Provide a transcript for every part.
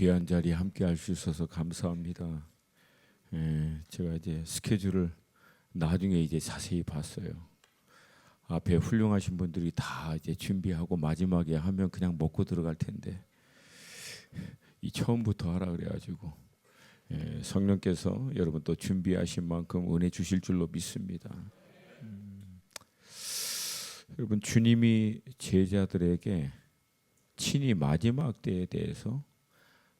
귀한 자리에 함께 할 수 있어서 감사합니다. 제가 이제 스케줄을 나중에 이제 자세히 봤어요. 앞에 훌륭하신 분들이 다 이제 준비하고 마지막에 하면 그냥 먹고 들어갈 텐데 이 처음부터 하라 그래가지고 성령께서 여러분 또 준비하신 만큼 은혜 주실 줄로 믿습니다. 여러분 주님이 제자들에게 친히 마지막 때에 대해서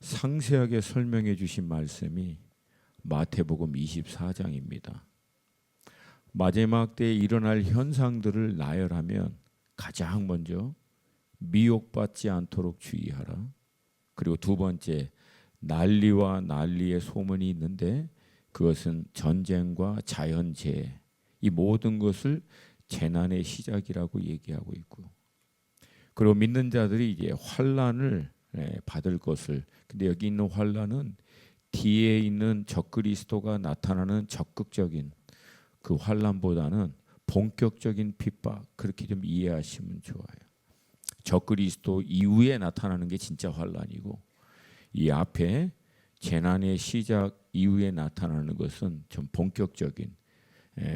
상세하게 설명해 주신 말씀이 마태복음 24장입니다. 마지막 때에 일어날 현상들을 나열하면 가장 먼저 미혹받지 않도록 주의하라. 그리고 두 번째 난리와 난리의 소문이 있는데 그것은 전쟁과 자연재해, 이 모든 것을 재난의 시작이라고 얘기하고 있고, 그리고 믿는 자들이 이제 환난을 받을 것을, 근데 여기 있는 환난은 뒤에 있는 적그리스도가 나타나는 적극적인 그 환난보다는 본격적인 핍박, 그렇게 좀 이해하시면 좋아요. 적그리스도 이후에 나타나는 게 진짜 환난이고, 이 앞에 재난의 시작 이후에 나타나는 것은 좀 본격적인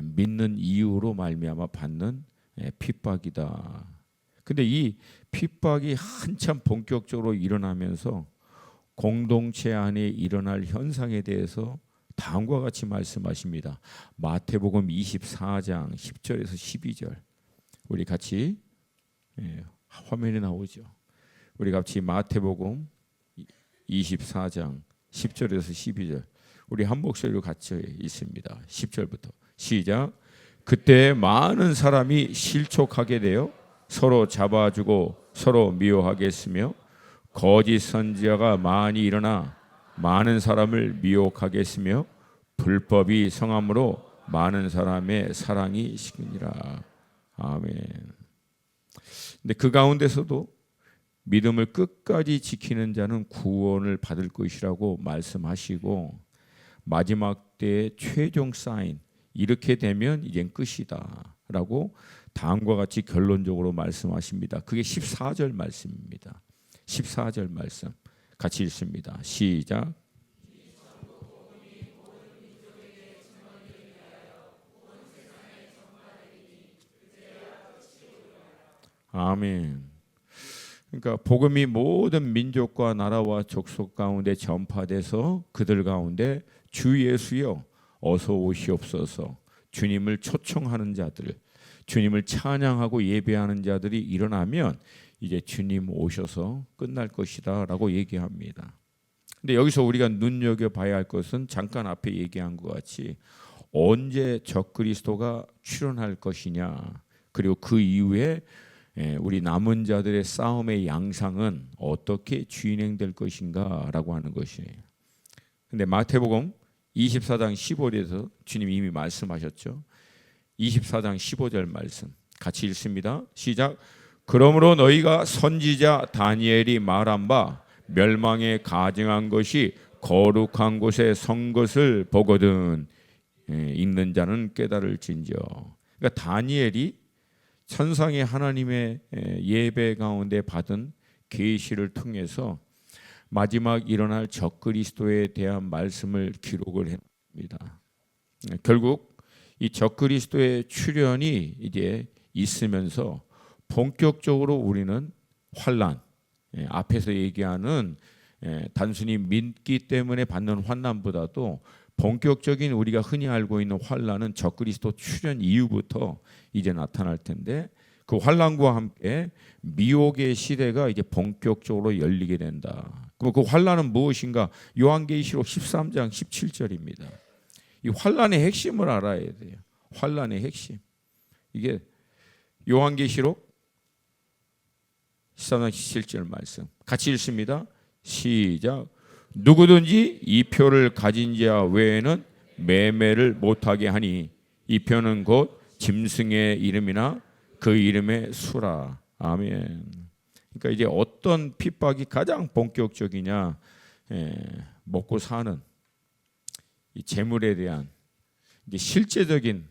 믿는 이유로 말미암아 받는 핍박이다. 근데 이 핍박이 한참 본격적으로 일어나면서 공동체 안에 일어날 현상에 대해서 다음과 같이 말씀하십니다. 마태복음 24장 10절에서 12절. 우리 같이 화면에 나오죠. 우리 같이 마태복음 24장 10절에서 12절. 우리 한 목소리로 같이 있습니다. 10절부터 시작. 그때 많은 사람이 실족하게 되어 서로 잡아주고 서로 미워하게 했으며 거짓 선지자가 많이 일어나 많은 사람을 미혹하게 했으며 불법이 성함으로 많은 사람의 사랑이 식으니라. 아멘. 근데 그 가운데서도 믿음을 끝까지 지키는 자는 구원을 받을 것이라고 말씀하시고, 마지막 때의 최종 사인, 이렇게 되면 이젠 끝이다 라고 다음과 같이 결론적으로 말씀하십니다. 그게 14절 말씀입니다. 14절 말씀 같이 읽습니다. 시작. 아멘. 그러니까 복음이 모든 민족과 나라와 족속 가운데 전파돼서 그들 가운데 주 예수여 어서 오시옵소서, 주님을 초청하는 자들, 주님을 찬양하고 예배하는 자들이 일어나면 이제 주님 오셔서 끝날 것이다 라고 얘기합니다. 근데 여기서 우리가 눈여겨봐야 할 것은 잠깐 앞에 얘기한 것 같이 언제 적그리스도가 출현할 것이냐, 그리고 그 이후에 우리 남은 자들의 싸움의 양상은 어떻게 진행될 것인가 라고 하는 것이에요. 근데 마태복음 24장 15절에서 주님이 이미 말씀하셨죠. 24장 15절 말씀 같이 읽습니다. 시작. 그러므로 너희가 선지자 다니엘이 말한 바 멸망에 가증한 것이 거룩한 곳에 선 것을 보거든 읽는 자는 깨달을진저. 그러니까 다니엘이 천상의 하나님의 예배 가운데 받은 계시를 통해서 마지막 일어날 적그리스도에 대한 말씀을 기록을 했습니다. 결국 이 적그리스도의 출현이 이제 있으면서 본격적으로 우리는 환난, 앞에서 얘기하는 단순히 믿기 때문에 받는 환난보다도 본격적인 우리가 흔히 알고 있는 환난은 적그리스도 출현 이후부터 이제 나타날 텐데, 그 환난과 함께 미혹의 시대가 이제 본격적으로 열리게 된다. 그럼 그 환난은 무엇인가? 요한계시록 13장 17절입니다. 이 환난의 핵심을 알아야 돼요. 환난의 핵심. 이게 요한계시록 13장 17절 말씀 같이 읽습니다. 시작. 누구든지 이 표를 가진 자 외에는 매매를 못하게 하니 이 표는 곧 짐승의 이름이나 그 이름의 수라. 아멘. 그러니까 이제 어떤 핍박이 가장 본격적이냐, 먹고 사는 이 재물에 대한 이제 실제적인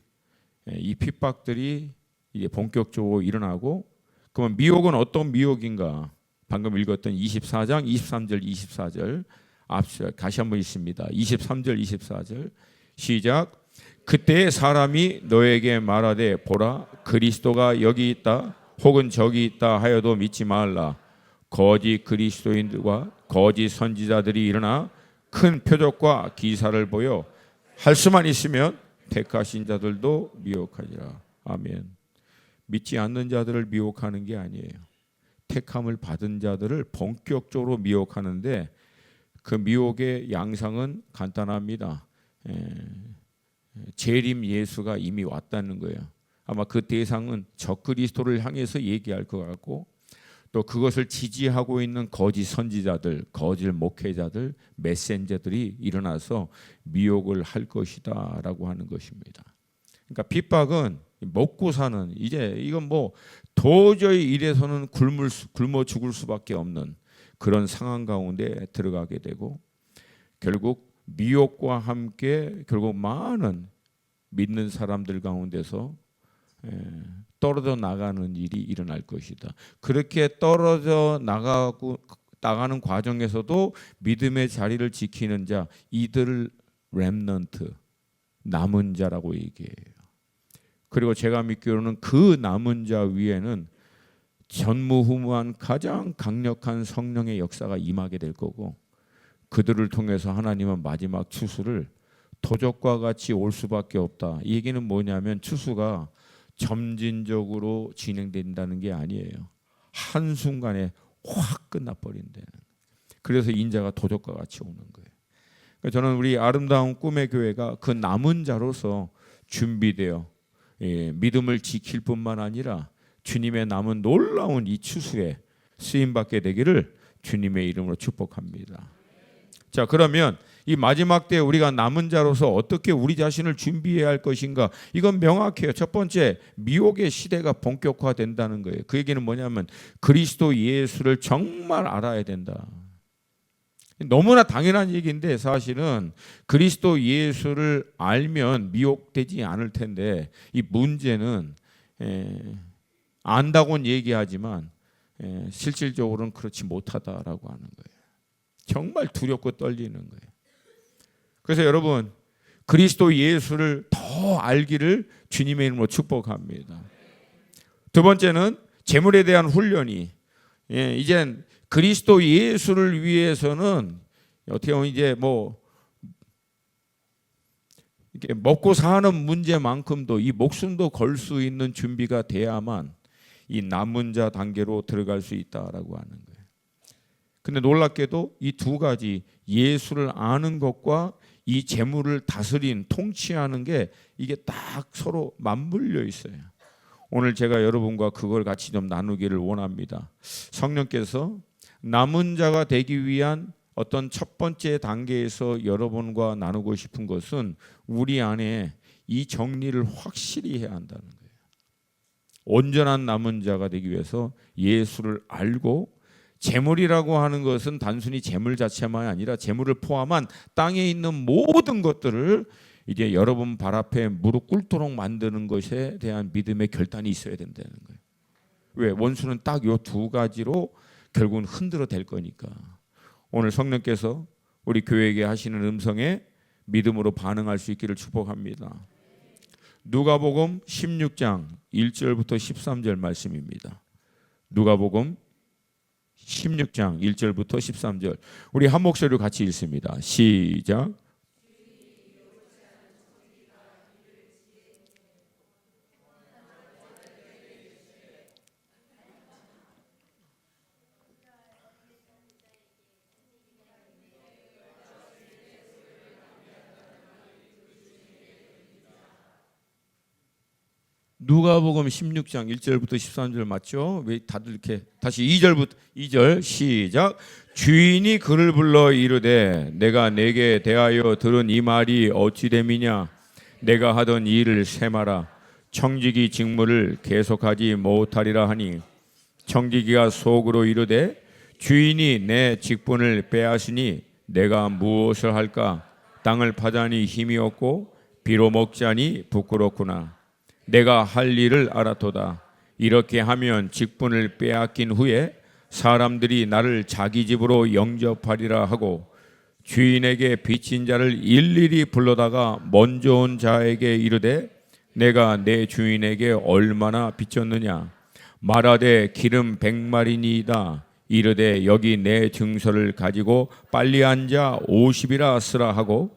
이 핍박들이 이제 본격적으로 일어나고, 그러면 미혹은 어떤 미혹인가? 방금 읽었던 24장 23절 24절 앞서 다시 한번 읽습니다. 23절 24절 시작. 그때 사람이 너에게 말하되 보라 그리스도가 여기 있다 혹은 저기 있다 하여도 믿지 말라. 거짓 그리스도인들과 거짓 선지자들이 일어나 큰 표적과 기사를 보여 할 수만 있으면 택하신 자들도 미혹하리라. 아멘. 믿지 않는 자들을 미혹하는 게 아니에요. 택함을 받은 자들을 본격적으로 미혹하는데 그 미혹의 양상은 간단합니다. 재림 예수가 이미 왔다는 거예요. 아마 그 대상은 적그리스도를 향해서 얘기할 것 같고 또 그것을 지지하고 있는 거짓 선지자들, 거짓 목회자들, 메신저들이 일어나서 미혹을 할 것이다라고 하는 것입니다. 그러니까 핍박은 먹고 사는 이제 이건 뭐 도저히 이래서는 굶어 죽을 수밖에 없는 그런 상황 가운데 들어가게 되고 결국 미혹과 함께 결국 많은 믿는 사람들 가운데서 떨어져 나가는 일이 일어날 것이다. 그렇게 떨어져 나가는 과정에서도 믿음의 자리를 지키는 자, 이들을 렘넌트, 남은 자라고 얘기해요. 그리고 제가 믿기로는 그 남은 자 위에는 전무후무한 가장 강력한 성령의 역사가 임하게 될 거고 그들을 통해서 하나님은 마지막 추수를 도적과 같이 올 수밖에 없다. 이 얘기는 뭐냐면 추수가 점진적으로 진행된다는 게 아니에요. 한순간에 확 끝나버린다는. 그래서 인자가 도적과 같이 오는 거예요. 그러니까 저는 우리 아름다운 꿈의 교회가 그 남은 자로서 준비되어 믿음을 지킬 뿐만 아니라 주님의 남은 놀라운 이 추수에 쓰임받게 되기를 주님의 이름으로 축복합니다. 자, 그러면 이 마지막 때 우리가 남은 자로서 어떻게 우리 자신을 준비해야 할 것인가? 이건 명확해요. 첫 번째, 미혹의 시대가 본격화된다는 거예요. 그 얘기는 뭐냐면 그리스도 예수를 정말 알아야 된다. 너무나 당연한 얘기인데 사실은 그리스도 예수를 알면 미혹되지 않을 텐데 이 문제는 안다고는 얘기하지만 실질적으로는 그렇지 못하다라고 하는 거예요. 정말 두렵고 떨리는 거예요. 그래서 여러분 그리스도 예수를 더 알기를 주님의 이름으로 축복합니다. 두 번째는 재물에 대한 훈련이 이젠 그리스도 예수를 위해서는 어떻게 보면 이제 뭐 이렇게 먹고 사는 문제만큼도 이 목숨도 걸 수 있는 준비가 돼야만 이 남은 자 단계로 들어갈 수 있다라고 하는 거예요. 근데 놀랍게도 이 두 가지 예수를 아는 것과 이 재물을 다스린 통치하는 게 이게 딱 서로 맞물려 있어요. 오늘 제가 여러분과 그걸 같이 좀 나누기를 원합니다. 성령께서 남은 자가 되기 위한 어떤 첫 번째 단계에서 여러분과 나누고 싶은 것은 우리 안에 이 정리를 확실히 해야 한다는 거예요. 온전한 남은 자가 되기 위해서 예수를 알고 재물이라고 하는 것은 단순히 재물 자체만 아니라 재물을 포함한 땅에 있는 모든 것들을 이제 여러분 발 앞에 무릎 꿇도록 만드는 것에 대한 믿음의 결단이 있어야 된다는 거예요. 왜? 원수는 딱 이 두 가지로 결국은 흔들어 댈 거니까. 오늘 성령께서 우리 교회에게 하시는 음성에 믿음으로 반응할 수 있기를 축복합니다. 누가복음 16장 1절부터 13절 말씀입니다. 누가복음 16장 1절부터 13절 우리 한 목소리로 같이 읽습니다. 시작. 누가복음 16장 1절부터 13절 맞죠? 왜 다들 이렇게 다시 2절 시작. 주인이 그를 불러 이르되 내가 내게 대하여 들은 이 말이 어찌 됨이냐. 내가 하던 일을 세마라. 청지기 직무를 계속하지 못하리라 하니 청지기가 속으로 이르되 주인이 내 직분을 빼앗으니 내가 무엇을 할까. 땅을 파자니 힘이 없고 비로 먹자니 부끄럽구나. 내가 할 일을 알았도다. 이렇게 하면 직분을 빼앗긴 후에 사람들이 나를 자기 집으로 영접하리라 하고 주인에게 빚진 자를 일일이 불러다가 먼저 온 자에게 이르되 내가 내 주인에게 얼마나 빚졌느냐 말하되 기름 100마리니이다 이르되 여기 내 증서를 가지고 빨리 앉아 50이라 쓰라 하고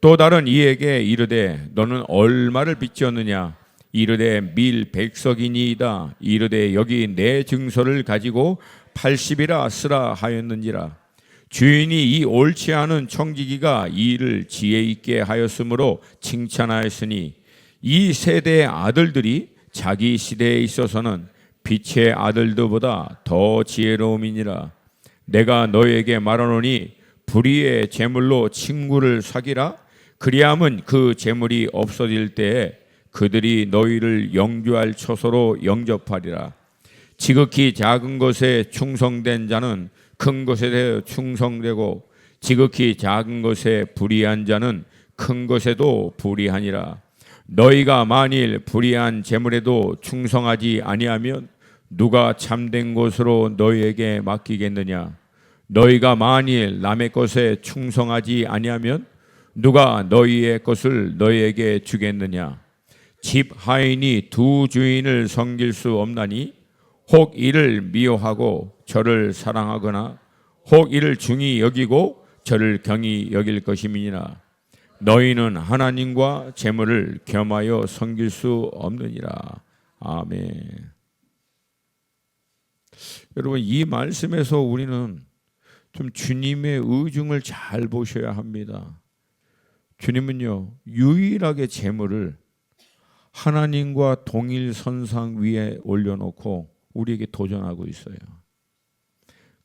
또 다른 이에게 이르되 너는 얼마를 빚졌느냐 이르되 밀 100석이니이다 이르되 여기 내 증서를 가지고 80이라 쓰라 하였는지라. 주인이 이 옳지 않은 청지기가 이 일을 지혜 있게 하였으므로 칭찬하였으니 이 세대의 아들들이 자기 시대에 있어서는 빛의 아들들보다 더 지혜로움이니라. 내가 너에게 말하노니 불의의 재물로 친구를 사귀라. 그리함은 그 재물이 없어질 때에 그들이 너희를 영주할 처소로 영접하리라. 지극히 작은 것에 충성된 자는 큰 것에 대해 충성되고 지극히 작은 것에 불의한 자는 큰 것에도 불의하니라. 너희가 만일 불의한 재물에도 충성하지 아니하면 누가 참된 것으로 너희에게 맡기겠느냐. 너희가 만일 남의 것에 충성하지 아니하면 누가 너희의 것을 너희에게 주겠느냐. 집 하인이 두 주인을 섬길 수 없나니 혹 이를 미워하고 저를 사랑하거나 혹 이를 중히 여기고 저를 경히 여길 것임이니라. 너희는 하나님과 재물을 겸하여 섬길 수 없느니라. 아멘. 여러분, 이 말씀에서 우리는 좀 주님의 의중을 잘 보셔야 합니다. 주님은요, 유일하게 재물을 하나님과 동일선상 위에 올려놓고 우리에게 도전하고 있어요.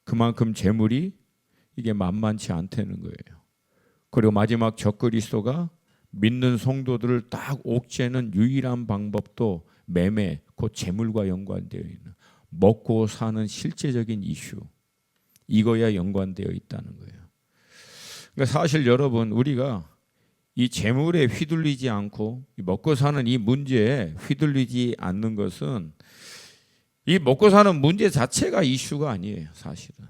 그만큼 재물이 이게 만만치 않다는 거예요. 그리고 마지막 적그리스도가 믿는 성도들을 딱 옥죄는 유일한 방법도 매매, 곧 재물과 연관되어 있는 먹고 사는 실제적인 이슈, 이거야 연관되어 있다는 거예요. 그러니까 사실 여러분, 우리가 이 재물에 휘둘리지 않고 먹고 사는 이 문제에 휘둘리지 않는 것은 이 먹고 사는 문제 자체가 이슈가 아니에요, 사실은.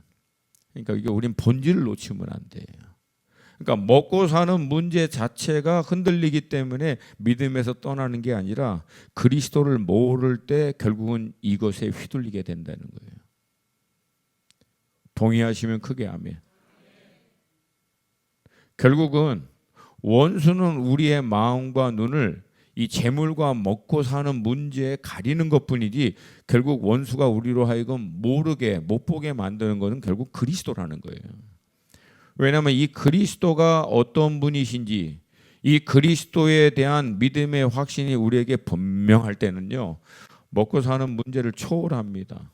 그러니까 이게 우린 본질을 놓치면 안 돼요. 그러니까 먹고 사는 문제 자체가 흔들리기 때문에 믿음에서 떠나는 게 아니라 그리스도를 모를 때 결국은 이것에 휘둘리게 된다는 거예요. 동의하시면 크게 아멘. 결국은 원수는 우리의 마음과 눈을 이 재물과 먹고 사는 문제에 가리는 것뿐이지 결국 원수가 우리로 하여금 모르게 못 보게 만드는 것은 결국 그리스도라는 거예요. 왜냐하면 이 그리스도가 어떤 분이신지 이 그리스도에 대한 믿음의 확신이 우리에게 분명할 때는요, 먹고 사는 문제를 초월합니다.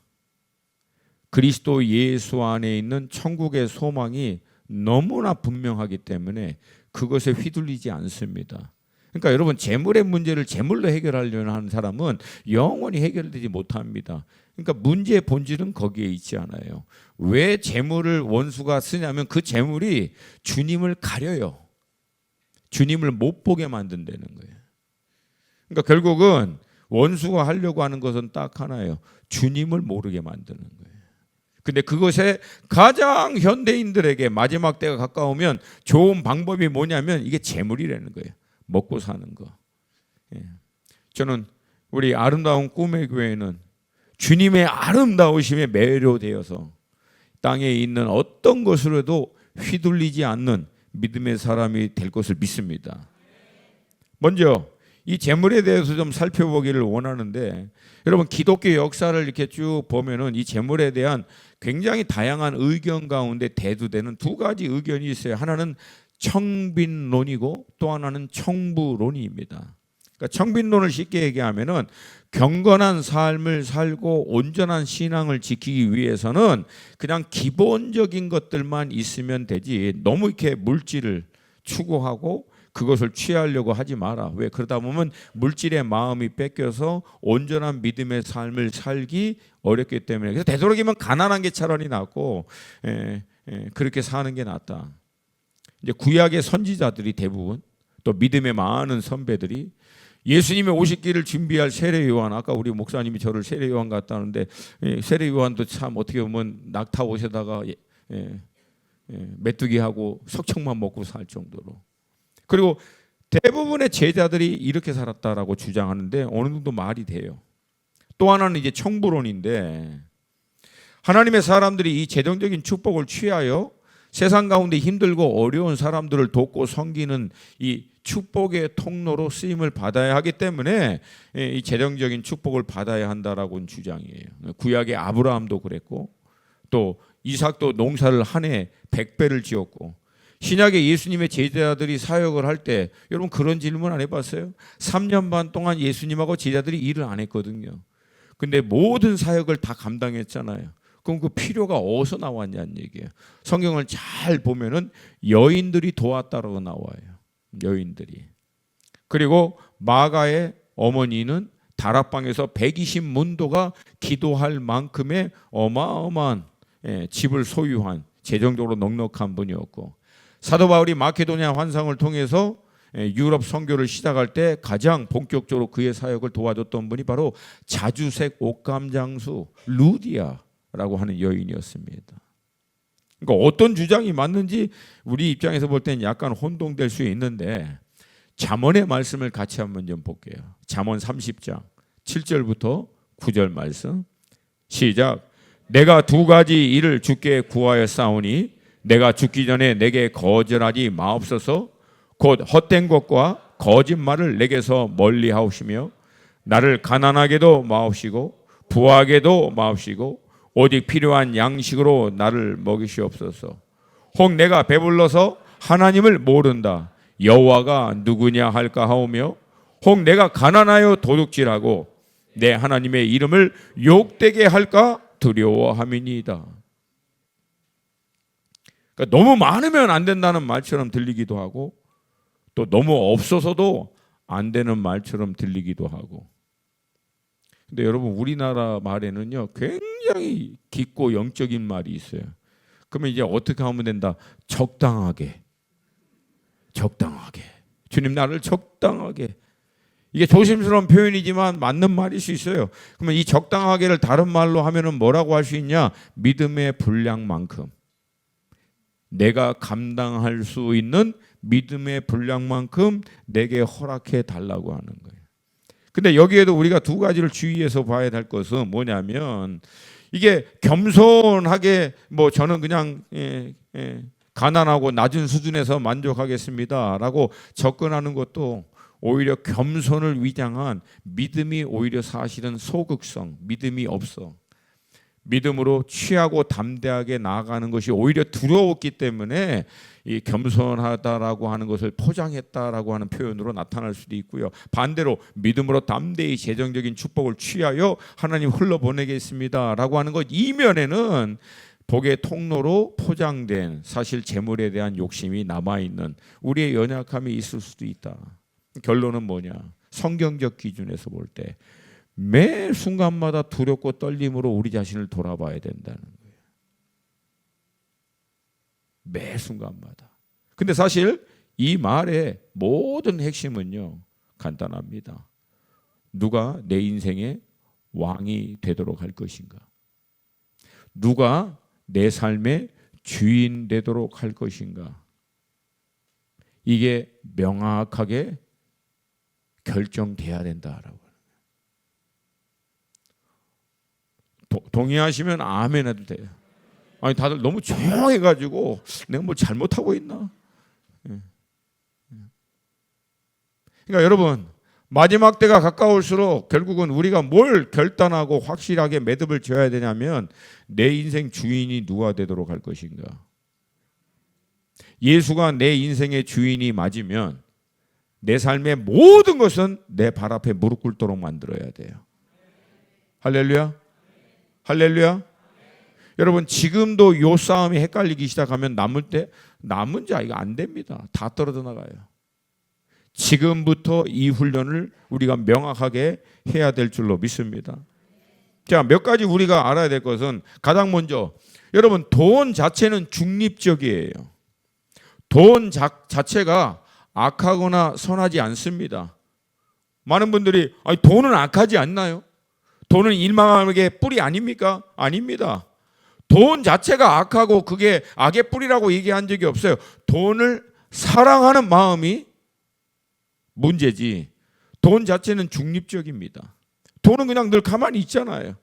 그리스도 예수 안에 있는 천국의 소망이 너무나 분명하기 때문에 그것에 휘둘리지 않습니다. 그러니까 여러분, 재물의 문제를 재물로 해결하려는 하는 사람은 영원히 해결되지 못합니다. 그러니까 문제의 본질은 거기에 있지 않아요. 왜 재물을 원수가 쓰냐면 그 재물이 주님을 가려요. 주님을 못 보게 만든다는 거예요. 그러니까 결국은 원수가 하려고 하는 것은 딱 하나예요. 주님을 모르게 만드는 거예요. 근데 그것에 가장 현대인들에게 마지막 때가 가까우면 좋은 방법이 뭐냐면 이게 재물이라는 거예요. 먹고 사는 거. 저는 우리 아름다운 꿈의 교회는 주님의 아름다우심에 매료되어서 땅에 있는 어떤 것으로도 휘둘리지 않는 믿음의 사람이 될 것을 믿습니다. 먼저 이 재물에 대해서 좀 살펴보기를 원하는데, 여러분 기독교 역사를 이렇게 쭉 보면은 이 재물에 대한 굉장히 다양한 의견 가운데 대두되는 두 가지 의견이 있어요. 하나는 청빈론이고 또 하나는 청부론입니다. 그러니까 청빈론을 쉽게 얘기하면은 경건한 삶을 살고 온전한 신앙을 지키기 위해서는 그냥 기본적인 것들만 있으면 되지 너무 이렇게 물질을 추구하고 그것을 취하려고 하지 마라. 왜? 그러다 보면 물질의 마음이 뺏겨서 온전한 믿음의 삶을 살기 어렵기 때문에. 그래서 되도록이면 가난한 게 차라리 낫고 그렇게 사는 게 낫다. 이제 구약의 선지자들이 대부분 또 믿음의 많은 선배들이 예수님의 오실 길을 준비할 세례 요한, 아까 우리 목사님이 저를 세례 요한 같다는데 세례 요한도 참 어떻게 보면 낙타 옷에다가 메뚜기하고 석청만 먹고 살 정도로. 그리고 대부분의 제자들이 이렇게 살았다라고 주장하는데 어느 정도 말이 돼요. 또 하나는 이제 청부론인데, 하나님의 사람들이 이 재정적인 축복을 취하여 세상 가운데 힘들고 어려운 사람들을 돕고 섬기는 이 축복의 통로로 쓰임을 받아야 하기 때문에 이 재정적인 축복을 받아야 한다라고는 주장이에요. 구약의 아브라함도 그랬고, 또 이삭도 농사를 한 해 100배를 지었고, 신약의 예수님의 제자들이 사역을 할 때 여러분 그런 질문 안 해봤어요? 3년 반 동안 예수님하고 제자들이 일을 안 했거든요. 근데 모든 사역을 다 감당했잖아요. 그럼 그 필요가 어디서 나왔냐는 얘기예요. 성경을 잘 보면은 여인들이 도왔다라고 나와요. 여인들이. 그리고 마가의 어머니는 다락방에서 120문도가 기도할 만큼의 어마어마한 집을 소유한 재정적으로 넉넉한 분이었고, 사도 바울이 마케도니아 환상을 통해서 유럽 선교를 시작할 때 가장 본격적으로 그의 사역을 도와줬던 분이 바로 자주색 옷감 장수 루디아라고 하는 여인이었습니다. 그러니까 어떤 주장이 맞는지 우리 입장에서 볼 때는 약간 혼동될 수 있는데, 잠언의 말씀을 같이 한번 좀 볼게요. 잠언 30장 7절부터 9절 말씀 시작. 내가 두 가지 일을 주께 구하여 싸우니 내가 죽기 전에 내게 거절하지 마옵소서. 곧 헛된 것과 거짓말을 내게서 멀리 하옵시며 나를 가난하게도 마옵시고 부하게도 마옵시고 오직 필요한 양식으로 나를 먹이시옵소서. 혹 내가 배불러서 하나님을 모른다 여호와가 누구냐 할까 하오며, 혹 내가 가난하여 도둑질하고 내 하나님의 이름을 욕되게 할까 두려워함이니이다. 그러니까 너무 많으면 안 된다는 말처럼 들리기도 하고, 또 너무 없어서도 안 되는 말처럼 들리기도 하고. 근데 여러분 우리나라 말에는요 굉장히 깊고 영적인 말이 있어요. 그러면 이제 어떻게 하면 된다? 적당하게. 적당하게. 주님 나를 적당하게. 이게 조심스러운 표현이지만 맞는 말일 수 있어요. 그러면 이 적당하게를 다른 말로 하면은 뭐라고 할 수 있냐? 믿음의 분량만큼. 내가 감당할 수 있는 믿음의 분량만큼 내게 허락해 달라고 하는 거예요. 근데 여기에도 우리가 두 가지를 주의해서 봐야 될 것은 뭐냐면, 이게 겸손하게 뭐 저는 그냥 가난하고 낮은 수준에서 만족하겠습니다라고 접근하는 것도 오히려 겸손을 위장한 믿음이 오히려 사실은 소극성, 믿음이 없어. 믿음으로 취하고 담대하게 나아가는 것이 오히려 두려웠기 때문에 이 겸손하다라고 하는 것을 포장했다라고 하는 표현으로 나타날 수도 있고요. 반대로 믿음으로 담대히 재정적인 축복을 취하여 하나님 흘러보내겠습니다라고 하는 것, 이면에는 복의 통로로 포장된 사실 재물에 대한 욕심이 남아있는 우리의 연약함이 있을 수도 있다. 결론은 뭐냐? 성경적 기준에서 볼 때 매 순간마다 두렵고 떨림으로 우리 자신을 돌아봐야 된다는 거예요. 매 순간마다. 근데 사실 이 말의 모든 핵심은요 간단합니다. 누가 내 인생의 왕이 되도록 할 것인가? 누가 내 삶의 주인 되도록 할 것인가? 이게 명확하게 결정돼야 된다라고. 동의하시면 아멘 해도 돼요. 아니 다들 너무 조용해가지고 내가 뭐 잘못하고 있나? 그러니까 여러분 마지막 때가 가까울수록 결국은 우리가 뭘 결단하고 확실하게 매듭을 지어야 되냐면, 내 인생 주인이 누가 되도록 할 것인가? 예수가 내 인생의 주인이 맞으면 내 삶의 모든 것은 내 발 앞에 무릎 꿇도록 만들어야 돼요. 할렐루야. 할렐루야. 여러분 지금도 요 싸움이 헷갈리기 시작하면 남은 자 이거 안 됩니다. 다 떨어져 나가요. 지금부터 이 훈련을 우리가 명확하게 해야 될 줄로 믿습니다. 자, 몇 가지 우리가 알아야 될 것은, 가장 먼저 여러분 돈 자체는 중립적이에요. 돈 자체가 악하거나 선하지 않습니다. 많은 분들이 아니, 돈은 악하지 않나요? 돈은 일망함의 뿌리 아닙니까? 아닙니다. 돈 자체가 악하고 그게 악의 뿌리라고 얘기한 적이 없어요. 돈을 사랑하는 마음이 문제지 돈 자체는 중립적입니다. 돈은 그냥 늘 가만히 있잖아요.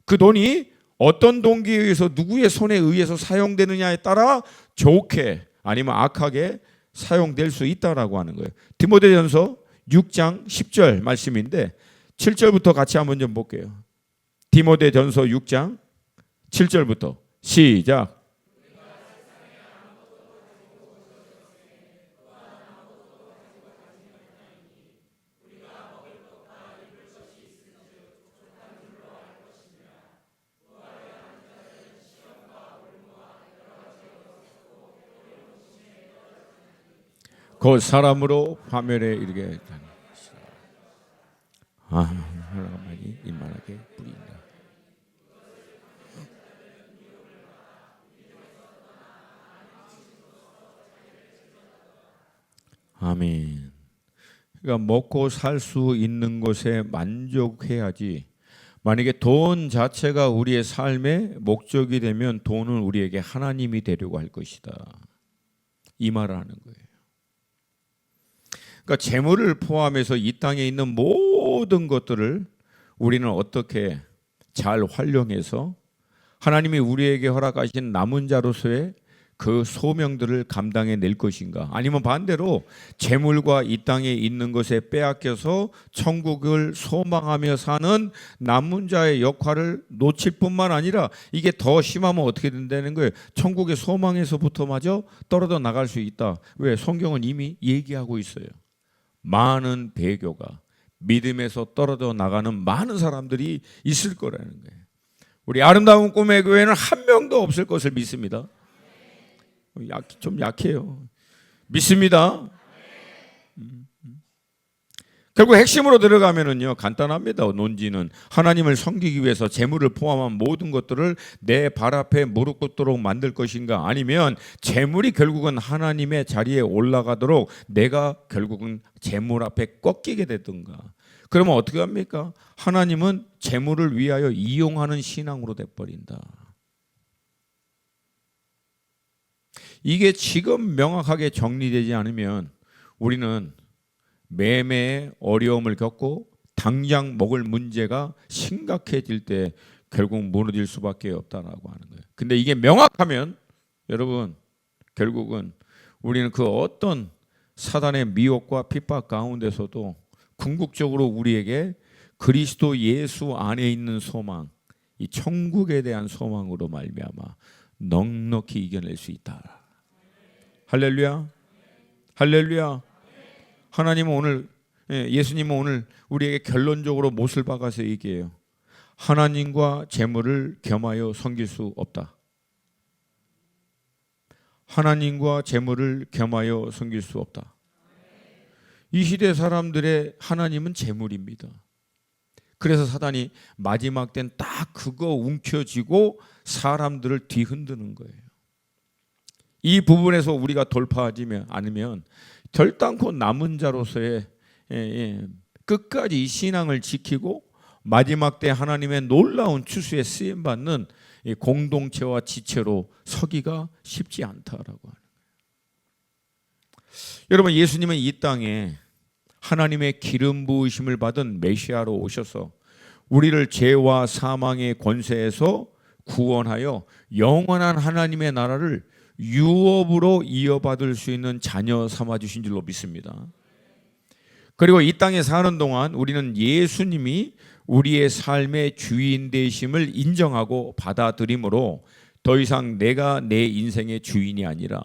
그 돈이 어떤 동기에 의해서 누구의 손에 의해서 사용되느냐에 따라 좋게 아니면 악하게 사용될 수 있다라고 하는 거예요. 디모데전서 6장 10절 말씀인데 7절부터 같이 한번 좀 볼게요. 디모데전서 6장 7절부터 시작. 그 사람으로 화면에 이르게 하나님이 임만하게 뿌린다. 아멘. 그러니까 먹고 살 수 있는 것에 만족해야지. 만약에 돈 자체가 우리의 삶의 목적이 되면 돈은 우리에게 하나님이 되려고 할 것이다. 이 말을 하는 거예요. 그러니까 재물을 포함해서 이 땅에 있는 모든 것들을 우리는 어떻게 잘 활용해서 하나님이 우리에게 허락하신 남은 자로서의 그 소명들을 감당해 낼 것인가? 아니면 반대로 재물과 이 땅에 있는 것에 빼앗겨서 천국을 소망하며 사는 남은 자의 역할을 놓칠 뿐만 아니라 이게 더 심하면 어떻게 된다는 거예요? 천국의 소망에서부터마저 떨어져 나갈 수 있다. 왜? 성경은 이미 얘기하고 있어요. 많은 배교가 믿음에서 떨어져 나가는 많은 사람들이 있을 거라는 거예요. 우리 아름다운 꿈의 교회는 한 명도 없을 것을 믿습니다. 좀 약해요. 믿습니다. 결국 핵심으로 들어가면은요 간단합니다. 논지는 하나님을 섬기기 위해서 재물을 포함한 모든 것들을 내 발 앞에 무릎 꿇도록 만들 것인가, 아니면 재물이 결국은 하나님의 자리에 올라가도록 내가 결국은 재물 앞에 꺾이게 되든가. 그러면 어떻게 합니까? 하나님은 재물을 위하여 이용하는 신앙으로 돼버린다. 이게 지금 명확하게 정리되지 않으면 우리는 매매의 어려움을 겪고 당장 먹을 문제가 심각해질 때 결국 무너질 수밖에 없다라고 하는 거예요. 근데 이게 명확하면 여러분 결국은 우리는 그 어떤 사단의 미혹과 핍박 가운데서도 궁극적으로 우리에게 그리스도 예수 안에 있는 소망, 이 천국에 대한 소망으로 말미암아 넉넉히 이겨낼 수 있다. 할렐루야, 할렐루야. 하나님은 오늘, 예수님은 오늘 우리에게 결론적으로 못을 박아서 얘기해요. 하나님과 재물을 겸하여 섬길 수 없다. 하나님과 재물을 겸하여 섬길 수 없다. 이 시대 사람들의 하나님은 재물입니다. 그래서 사단이 마지막 땐 딱 그거 움켜쥐고 사람들을 뒤흔드는 거예요. 이 부분에서 우리가 돌파하지 않으면 결단코 남은 자로서의 끝까지 이 신앙을 지키고 마지막 때 하나님의 놀라운 추수에 쓰임받는 공동체와 지체로 서기가 쉽지 않다라고 하는 거예요. 여러분, 예수님은 이 땅에 하나님의 기름 부으심을 받은 메시아로 오셔서 우리를 죄와 사망의 권세에서 구원하여 영원한 하나님의 나라를 유업으로 이어받을 수 있는 자녀 삼아주신 줄로 믿습니다. 그리고 이 땅에 사는 동안 우리는 예수님이 우리의 삶의 주인 되심을 인정하고 받아들임으로 더 이상 내가 내 인생의 주인이 아니라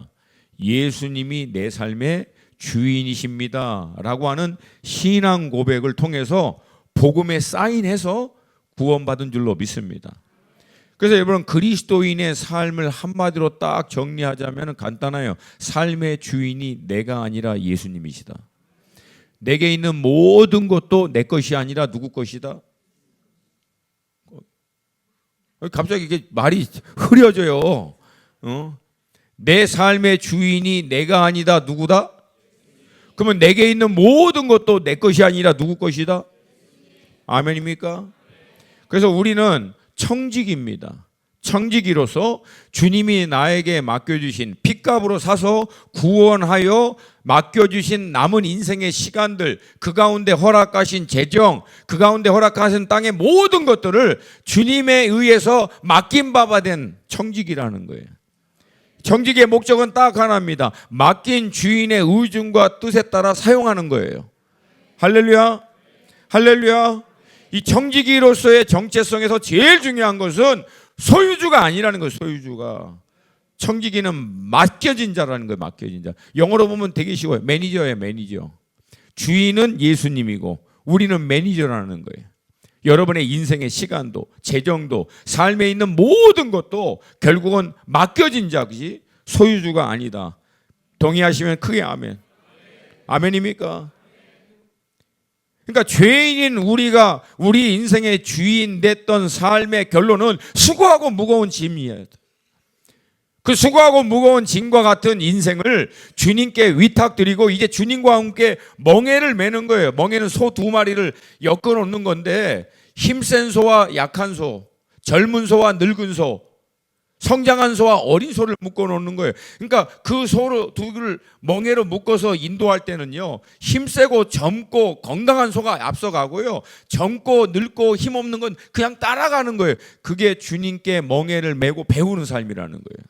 예수님이 내 삶의 주인이십니다 라고 하는 신앙 고백을 통해서 복음에 사인해서 구원받은 줄로 믿습니다. 그래서 여러분, 그리스도인의 삶을 한마디로 딱 정리하자면 간단해요. 삶의 주인이 내가 아니라 예수님이시다. 내게 있는 모든 것도 내 것이 아니라 누구 것이다? 갑자기 이게 말이 흐려져요. 내 삶의 주인이 내가 아니다. 누구다? 그러면 내게 있는 모든 것도 내 것이 아니라 누구 것이다? 아멘입니까? 그래서 우리는 청지기입니다. 청지기로서 주님이 나에게 맡겨주신 핏값으로 사서 구원하여 맡겨주신 남은 인생의 시간들, 그 가운데 허락하신 재정, 그 가운데 허락하신 땅의 모든 것들을 주님에 의해서 맡긴 바가 된 청지기라는 거예요. 청지기의 목적은 딱 하나입니다. 맡긴 주인의 의중과 뜻에 따라 사용하는 거예요. 할렐루야, 할렐루야. 이 청지기로서의 정체성에서 제일 중요한 것은 소유주가 아니라는 거예요. 소유주가. 청지기는 맡겨진 자라는 거예요. 맡겨진 자. 영어로 보면 되게 쉬워요. 매니저예요. 매니저. 주인은 예수님이고 우리는 매니저라는 거예요. 여러분의 인생의 시간도 재정도 삶에 있는 모든 것도 결국은 맡겨진 자지 소유주가 아니다. 동의하시면 크게 아멘. 아멘입니까? 그러니까 죄인인 우리가 우리 인생의 주인 됐던 삶의 결론은 수고하고 무거운 짐이에요. 그 수고하고 무거운 짐과 같은 인생을 주님께 위탁드리고 이제 주님과 함께 멍에를 매는 거예요. 멍에는 소 2마리를 엮어 놓는 건데 힘센 소와 약한 소, 젊은 소와 늙은 소, 성장한 소와 어린 소를 묶어 놓는 거예요. 그러니까 그 소를 둘을 멍에로 묶어서 인도할 때는요, 힘세고 젊고 건강한 소가 앞서가고요, 젊고 늙고 힘없는 건 그냥 따라가는 거예요. 그게 주님께 멍에를 메고 배우는 삶이라는 거예요.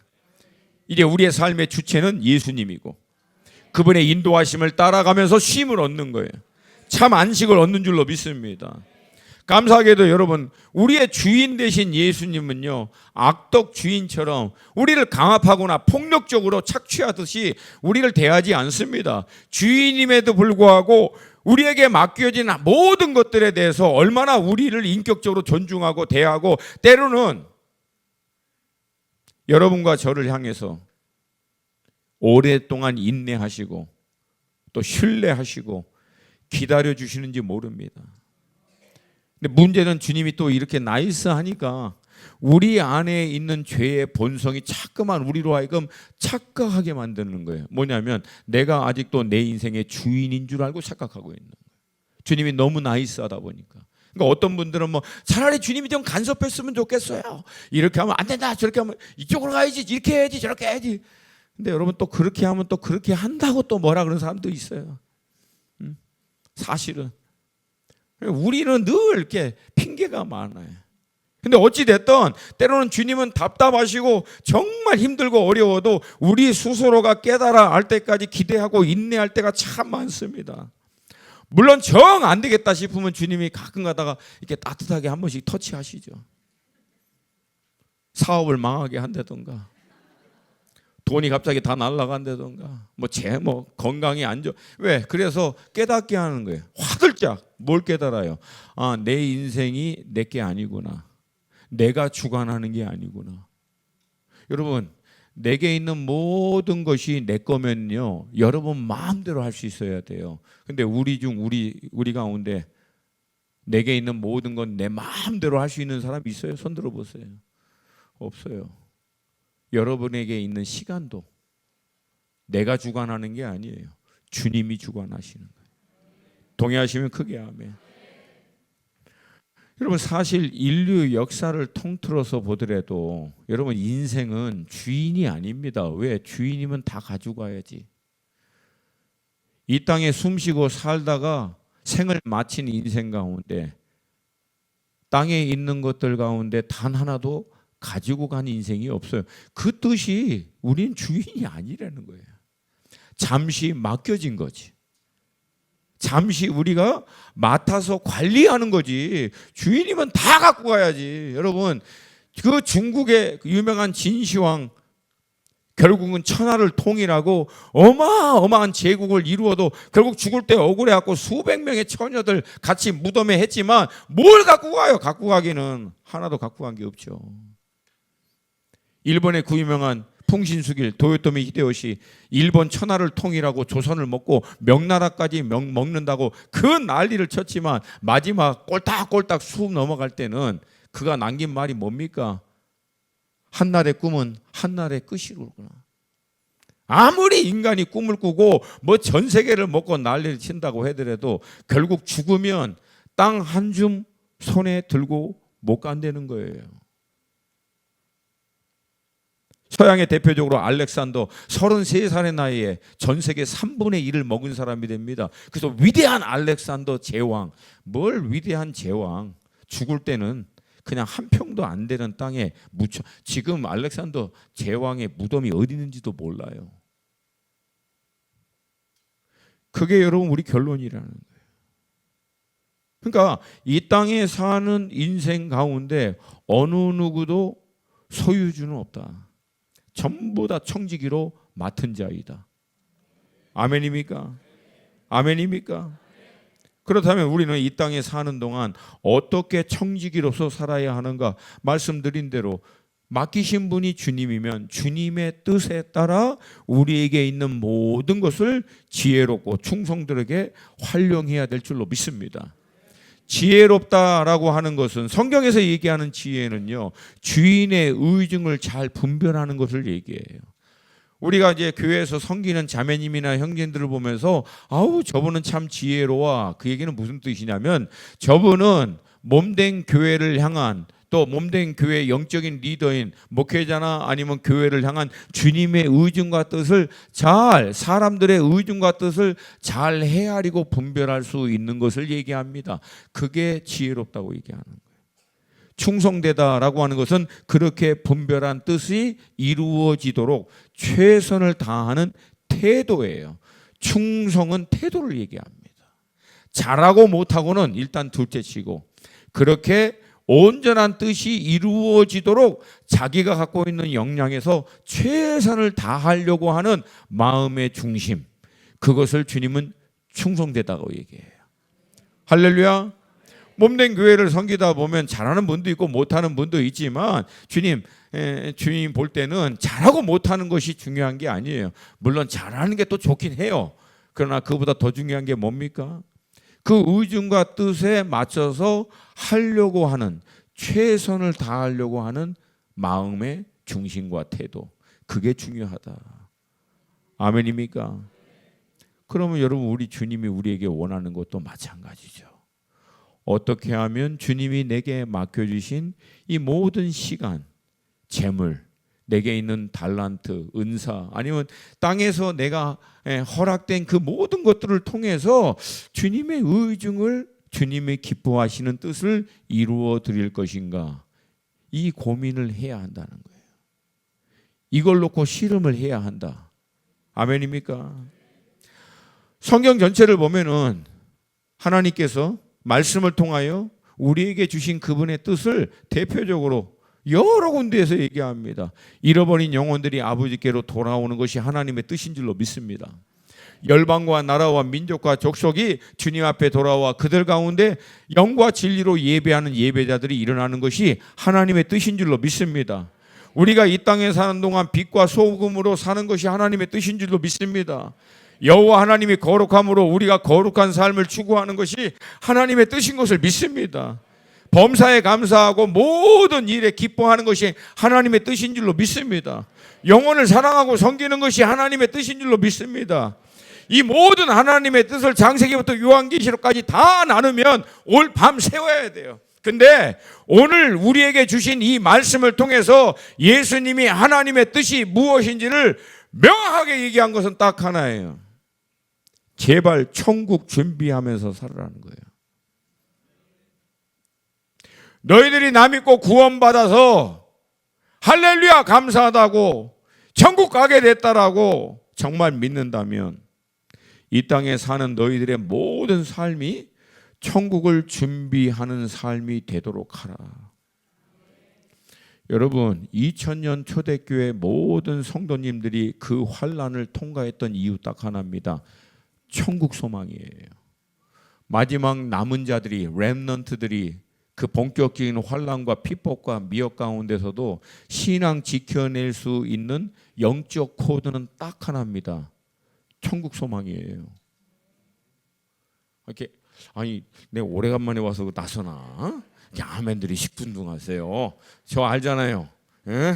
이제 우리의 삶의 주체는 예수님이고 그분의 인도하심을 따라가면서 쉼을 얻는 거예요. 참 안식을 얻는 줄로 믿습니다. 감사하게도 여러분, 우리의 주인 되신 예수님은요, 악덕 주인처럼 우리를 강압하거나 폭력적으로 착취하듯이 우리를 대하지 않습니다. 주인임에도 불구하고 우리에게 맡겨진 모든 것들에 대해서 얼마나 우리를 인격적으로 존중하고 대하고, 때로는 여러분과 저를 향해서 오랫동안 인내하시고 또 신뢰하시고 기다려 주시는지 모릅니다. 근데 문제는 주님이 또 이렇게 나이스하니까 우리 안에 있는 죄의 본성이 자꾸만 우리로 하여금 착각하게 만드는 거예요. 뭐냐면 내가 아직도 내 인생의 주인인 줄 알고 착각하고 있는 거예요. 주님이 너무 나이스하다 보니까. 그러니까 어떤 분들은 뭐 차라리 주님이 좀 간섭했으면 좋겠어요. 이렇게 하면 안 된다. 저렇게 하면 이쪽으로 가야지. 이렇게 해야지. 저렇게 해야지. 근데 여러분 또 그렇게 하면 또 그렇게 한다고 또 뭐라 그러는 사람도 있어요. 사실은 우리는 늘 이렇게 핑계가 많아요. 근데 어찌 됐든 때로는 주님은 답답하시고 정말 힘들고 어려워도 우리 스스로가 깨달아 알 때까지 기대하고 인내할 때가 참 많습니다. 물론 정 안 되겠다 싶으면 주님이 가끔 가다가 이렇게 따뜻하게 한 번씩 터치하시죠. 사업을 망하게 한다던가, 돈이 갑자기 다 날아간다던가, 뭐 건강이 안 좋아. 왜? 그래서 깨닫게 하는 거예요. 화들짝. 뭘 깨달아요? 아, 내 인생이 내게 아니구나. 내가 주관하는 게 아니구나. 여러분, 내게 있는 모든 것이 내 거면요, 여러분 마음대로 할 수 있어야 돼요. 근데 우리 가운데 내게 있는 모든 건 내 마음대로 할 수 있는 사람 있어요? 손 들어 보세요. 없어요. 여러분에게 있는 시간도 내가 주관하는 게 아니에요. 주님이 주관하시는 거예요. 동의하시면 크게 아멘. 여러분, 사실 인류 역사를 통틀어서 보더라도 여러분 인생은 주인이 아닙니다. 왜? 주인이면 다 가지고 가야지. 이 땅에 숨쉬고 살다가 생을 마친 인생 가운데 땅에 있는 것들 가운데 단 하나도 가지고 간 인생이 없어요. 그 뜻이 우린 주인이 아니라는 거예요. 잠시 맡겨진 거지. 잠시 우리가 맡아서 관리하는 거지. 주인이면 다 갖고 가야지. 여러분, 그 중국의 유명한 진시황, 결국은 천하를 통일하고 어마어마한 제국을 이루어도 결국 죽을 때 억울해갖고 수백 명의 처녀들 같이 무덤에 했지만 뭘 갖고 가요? 갖고 가기는 하나도 갖고 간 게 없죠. 일본의 그 유명한 풍신수길 도요토미 히데요시, 일본 천하를 통일하고 조선을 먹고 명나라까지 먹는다고 그 난리를 쳤지만 마지막 꼴딱꼴딱 쑥 넘어갈 때는 그가 남긴 말이 뭡니까? 한날의 꿈은 한날의 끝이로구나. 아무리 인간이 꿈을 꾸고 뭐 전 세계를 먹고 난리를 친다고 하더라도 결국 죽으면 땅 한 줌 손에 들고 못 간다는 거예요. 서양의 대표적으로 알렉산더 33살의 나이에 전 세계 3분의 1을 먹은 사람이 됩니다. 그래서 위대한 알렉산더 제왕, 뭘 위대한 제왕, 죽을 때는 그냥 한 평도 안 되는 땅에 묻혀. 지금 알렉산더 제왕의 무덤이 어디 있는지도 몰라요. 그게 여러분 우리 결론이라는 거예요. 그러니까 이 땅에 사는 인생 가운데 어느 누구도 소유주는 없다. 전부 다 청지기로 맡은 자이다. 아멘입니까? 아멘입니까? 그렇다면 우리는 이 땅에 사는 동안 어떻게 청지기로서 살아야 하는가? 말씀드린 대로 맡기신 분이 주님이면 주님의 뜻에 따라 우리에게 있는 모든 것을 지혜롭고 충성들에게 활용해야 될 줄로 믿습니다. 지혜롭다라고 하는 것은 성경에서 얘기하는 지혜는요, 주인의 의중을 잘 분별하는 것을 얘기해요. 우리가 이제 교회에서 섬기는 자매님이나 형제들을 보면서 아우 저분은 참 지혜로워. 그 얘기는 무슨 뜻이냐면 저분은 몸된 교회를 향한, 또 몸된 교회의 영적인 리더인 목회자나 아니면 교회를 향한 주님의 의중과 뜻을 잘, 사람들의 의중과 뜻을 잘 헤아리고 분별할 수 있는 것을 얘기합니다. 그게 지혜롭다고 얘기하는 거예요. 충성되다라고 하는 것은 그렇게 분별한 뜻이 이루어지도록 최선을 다하는 태도예요. 충성은 태도를 얘기합니다. 잘하고 못하고는 일단 둘째치고, 그렇게 온전한 뜻이 이루어지도록 자기가 갖고 있는 역량에서 최선을 다하려고 하는 마음의 중심, 그것을 주님은 충성되다고 얘기해요. 할렐루야. 몸된 교회를 섬기다 보면 잘하는 분도 있고 못하는 분도 있지만 주님 볼 때는 잘하고 못하는 것이 중요한 게 아니에요. 물론 잘하는 게 또 좋긴 해요. 그러나 그보다 더 중요한 게 뭡니까? 그 의중과 뜻에 맞춰서 하려고 하는, 최선을 다하려고 하는 마음의 중심과 태도, 그게 중요하다. 아멘입니까? 그러면 여러분 우리 주님이 우리에게 원하는 것도 마찬가지죠. 어떻게 하면 주님이 내게 맡겨주신 이 모든 시간, 재물, 내게 있는 달란트, 은사, 아니면 땅에서 내가 허락된 그 모든 것들을 통해서 주님의 의중을, 주님의 기뻐하시는 뜻을 이루어 드릴 것인가, 이 고민을 해야 한다는 거예요. 이걸 놓고 씨름을 해야 한다. 아멘입니까? 성경 전체를 보면은 하나님께서 말씀을 통하여 우리에게 주신 그분의 뜻을 대표적으로 여러 군데에서 얘기합니다. 잃어버린 영혼들이 아버지께로 돌아오는 것이 하나님의 뜻인 줄로 믿습니다. 열방과 나라와 민족과 족속이 주님 앞에 돌아와 그들 가운데 영과 진리로 예배하는 예배자들이 일어나는 것이 하나님의 뜻인 줄로 믿습니다. 우리가 이 땅에 사는 동안 빛과 소금으로 사는 것이 하나님의 뜻인 줄로 믿습니다. 여호와 하나님이 거룩함으로 우리가 거룩한 삶을 추구하는 것이 하나님의 뜻인 것을 믿습니다. 범사에 감사하고 모든 일에 기뻐하는 것이 하나님의 뜻인 줄로 믿습니다. 영혼을 사랑하고 섬기는 것이 하나님의 뜻인 줄로 믿습니다. 이 모든 하나님의 뜻을 창세기부터 요한계시록까지 다 나누면 올 밤 새워야 돼요. 근데 오늘 우리에게 주신 이 말씀을 통해서 예수님이 하나님의 뜻이 무엇인지를 명확하게 얘기한 것은 딱 하나예요. 제발 천국 준비하면서 살아라는 거예요. 너희들이 나 믿고 구원받아서 할렐루야 감사하다고 천국 가게 됐다라고 정말 믿는다면 이 땅에 사는 너희들의 모든 삶이 천국을 준비하는 삶이 되도록 하라. 여러분, 2000년 초대교회 모든 성도님들이 그 환난을 통과했던 이유 딱 하나입니다. 천국 소망이에요. 마지막 남은 자들이, 렘넌트들이 그 본격적인 환난과 핍박과 미역 가운데서도 신앙 지켜낼 수 있는 영적 코드는 딱 하나입니다. 천국 소망이에요. 이렇게 아니 내가 오래간만에 와서 나서나 아멘들이 식분둥하세요. 저 알잖아요. 예?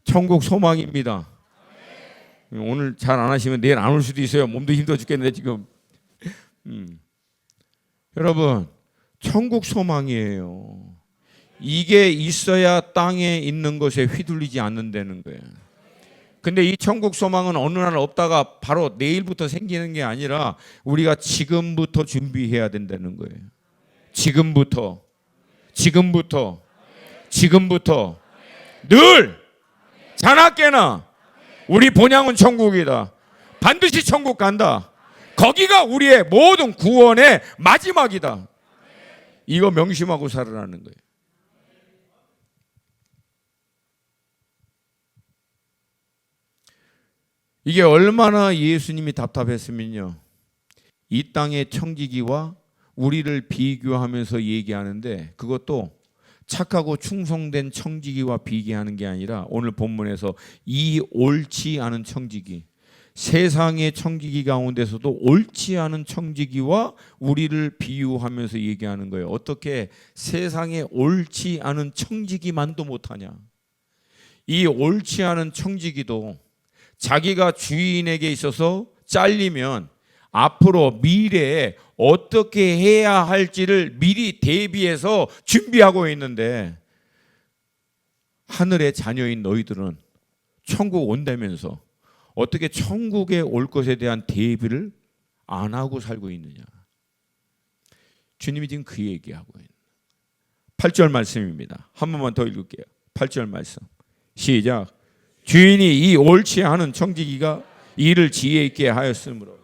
천국 소망입니다. 오늘 잘 안 하시면 내일 안 올 수도 있어요. 몸도 힘들어 죽겠는데 지금. 여러분, 천국 소망이에요. 이게 있어야 땅에 있는 것에 휘둘리지 않는다는 거예요. 근데 이 천국 소망은 어느 날 없다가 바로 내일부터 생기는 게 아니라 우리가 지금부터 준비해야 된다는 거예요. 지금부터 늘 자나깨나 우리 본향은 천국이다. 반드시 천국 간다. 거기가 우리의 모든 구원의 마지막이다. 이거 명심하고 살아라는 거예요. 이게 얼마나 예수님이 답답했으면요, 이 땅의 청지기와 우리를 비교하면서 얘기하는데, 그것도 착하고 충성된 청지기와 비교하는 게 아니라 오늘 본문에서 이 옳지 않은 청지기, 세상의 청지기 가운데서도 옳지 않은 청지기와 우리를 비유하면서 얘기하는 거예요. 어떻게 세상에 옳지 않은 청지기만도 못하냐. 이 옳지 않은 청지기도 자기가 주인에게 있어서 잘리면 앞으로 미래에 어떻게 해야 할지를 미리 대비해서 준비하고 있는데, 하늘의 자녀인 너희들은 천국 온다면서 어떻게 천국에 올 것에 대한 대비를 안 하고 살고 있느냐. 주님이 지금 그 얘기하고 있는 8절 말씀입니다. 한 번만 더 읽을게요. 8절 말씀 시작. 주인이 이 옳지 않은 청지기가 이를 지혜 있게 하였으므로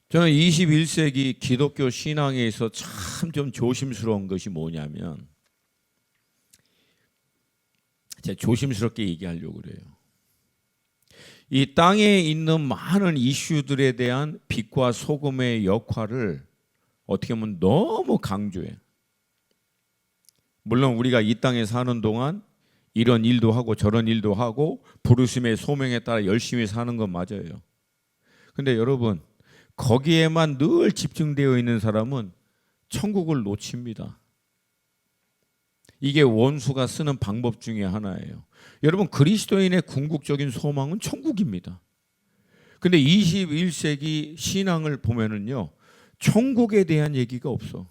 저는 21세기 기독교 신앙에서 참 좀 조심스러운 것이 뭐냐면, 제가 조심스럽게 얘기하려고 그래요. 이 땅에 있는 많은 이슈들에 대한 빛과 소금의 역할을 어떻게 보면 너무 강조해. 물론 우리가 이 땅에 사는 동안 이런 일도 하고 저런 일도 하고 부르심의 소명에 따라 열심히 사는 건 맞아요. 근데 여러분, 거기에만 늘 집중되어 있는 사람은 천국을 놓칩니다. 이게 원수가 쓰는 방법 중에 하나예요. 여러분, 그리스도인의 궁극적인 소망은 천국입니다. 근데 21세기 신앙을 보면은요, 천국에 대한 얘기가 없어.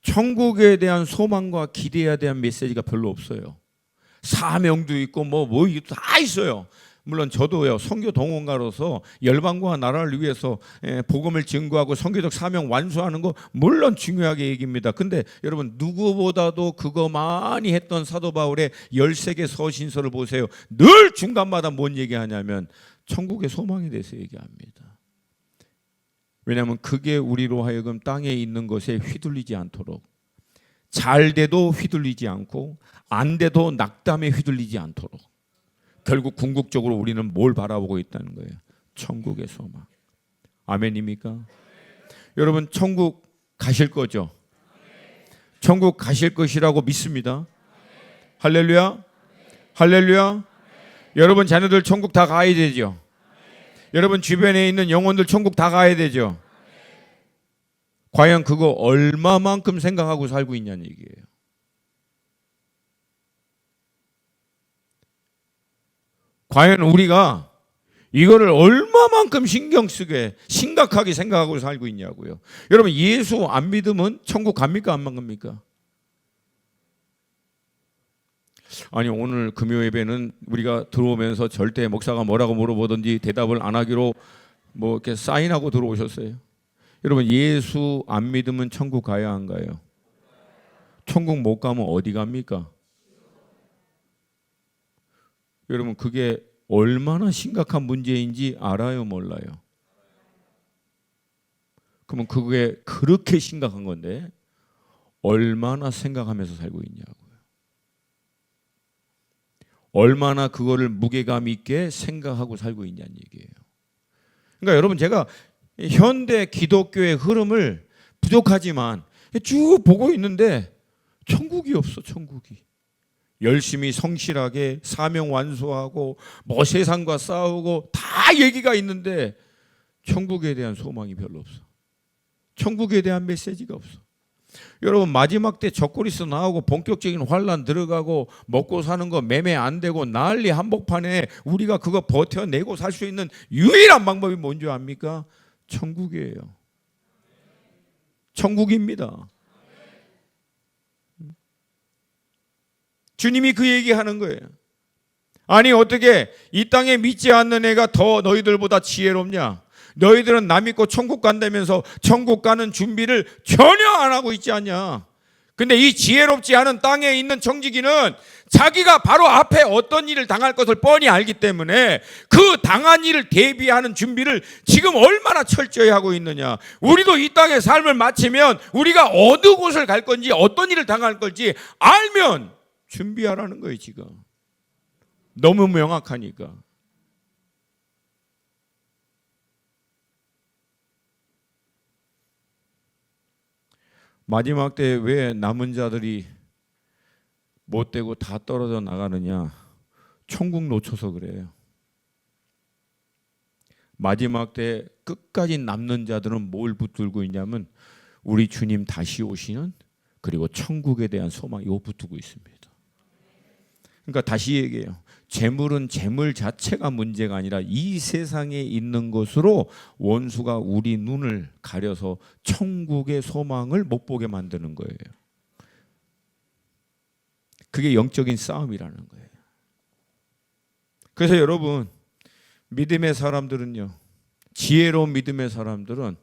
천국에 대한 소망과 기대에 대한 메시지가 별로 없어요. 사명도 있고 뭐 다 있어요. 물론 저도요, 선교 동원가로서 열방과 나라를 위해서 복음을 증거하고 선교적 사명 완수하는 거 물론 중요하게 얘기입니다. 근데 여러분, 누구보다도 그거 많이 했던 사도 바울의 13개 서신서를 보세요. 늘 중간마다 뭔 얘기하냐면 천국의 소망에 대해서 얘기합니다. 왜냐하면 그게 우리로 하여금 땅에 있는 것에 휘둘리지 않도록, 잘 돼도 휘둘리지 않고 안 돼도 낙담에 휘둘리지 않도록, 결국 궁극적으로 우리는 뭘 바라보고 있다는 거예요. 천국의 소망. 아멘입니까? 여러분, 천국 가실 거죠? 천국 가실 것이라고 믿습니다. 할렐루야. 할렐루야. 여러분 자녀들 천국 다 가야 되죠? 여러분 주변에 있는 영혼들 천국 다 가야 되죠? 과연 그거 얼마만큼 생각하고 살고 있냐는 얘기예요. 과연 우리가 이거를 얼마만큼 신경 쓰게 심각하게 생각하고 살고 있냐고요. 여러분, 예수 안 믿으면 천국 갑니까 안 갑니까? 아니, 오늘 금요 예배는 우리가 들어오면서 절대 목사가 뭐라고 물어보든지 대답을 안 하기로 뭐 이렇게 사인하고 들어오셨어요. 여러분, 예수 안 믿으면 천국 가야 안 가요? 천국 못 가면 어디 갑니까? 여러분, 그게 얼마나 심각한 문제인지 알아요, 몰라요? 그러면 그게 그렇게 심각한 건데 얼마나 생각하면서 살고 있냐고요. 얼마나 그거를 무게감 있게 생각하고 살고 있냐는 얘기예요. 그러니까 여러분, 제가 현대 기독교의 흐름을 부족하지만 쭉 보고 있는데 천국이 없어, 천국이. 열심히 성실하게 사명 완수하고 뭐 세상과 싸우고 다 얘기가 있는데 천국에 대한 소망이 별로 없어. 천국에 대한 메시지가 없어. 여러분, 마지막 때 적그리스도 나오고 본격적인 환란 들어가고 먹고 사는 거 매매 안 되고 난리 한복판에 우리가 그거 버텨내고 살 수 있는 유일한 방법이 뭔지 압니까? 천국이에요. 천국입니다. 주님이 그 얘기하는 거예요. 아니, 어떻게 이 땅에 믿지 않는 애가 더 너희들보다 지혜롭냐? 너희들은 남 믿고 천국 간다면서 천국 가는 준비를 전혀 안 하고 있지 않냐? 근데 이 지혜롭지 않은 땅에 있는 청지기는 자기가 바로 앞에 어떤 일을 당할 것을 뻔히 알기 때문에 그 당한 일을 대비하는 준비를 지금 얼마나 철저히 하고 있느냐. 우리도 이 땅의 삶을 마치면 우리가 어느 곳을 갈 건지 어떤 일을 당할 건지 알면 준비하라는 거예요. 지금 너무 명확하니까. 마지막 때 왜 남은 자들이 못되고 다 떨어져 나가느냐? 천국 놓쳐서 그래요. 마지막 때 끝까지 남는 자들은 뭘 붙들고 있냐면 우리 주님 다시 오시는, 그리고 천국에 대한 소망, 이거 붙들고 있습니다. 그러니까 다시 얘기해요. 재물은 재물 자체가 문제가 아니라 이 세상에 있는 것으로 원수가 우리 눈을 가려서 천국의 소망을 못 보게 만드는 거예요. 그게 영적인 싸움이라는 거예요. 그래서 여러분, 믿음의 사람들은요, 지혜로운 믿음의 사람들은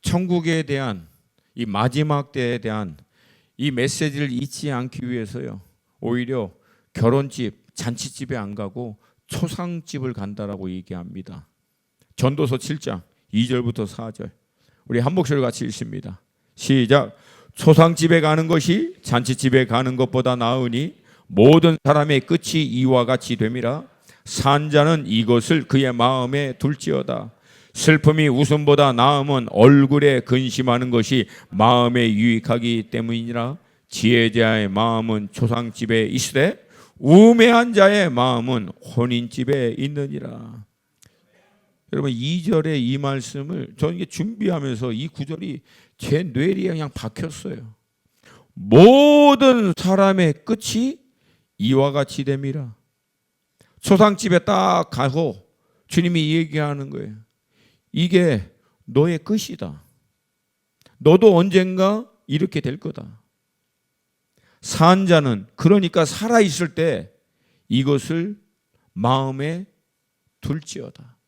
천국에 대한, 이 마지막 때에 대한 이 메시지를 잊지 않기 위해서요, 오히려 결혼집, 잔치집에 안 가고 초상집을 간다라고 얘기합니다. 전도서 7장 2절부터 4절. 우리 한 목소리 같이 읽습니다. 시작. 초상집에 가는 것이 잔치집에 가는 것보다 나으니 모든 사람의 끝이 이와 같이 됨이라. 산자는 이것을 그의 마음에 둘지어다. 슬픔이 웃음보다 나음은 얼굴에 근심하는 것이 마음에 유익하기 때문이니라. 지혜자의 마음은 초상집에 있으되 우매한 자의 마음은 혼인집에 있느니라. 여러분, 2절의 이 말씀을 저는 이게 준비하면서 이 구절이 제 뇌리에 그냥 박혔어요. 모든 사람의 끝이 이와 같이 됨이라. 초상집에 딱 가고 주님이 얘기하는 거예요. 이게 너의 끝이다. 너도 언젠가 이렇게 될 거다. 산 자는, 그러니까 살아있을 때 이것을 마음에 둘지어다.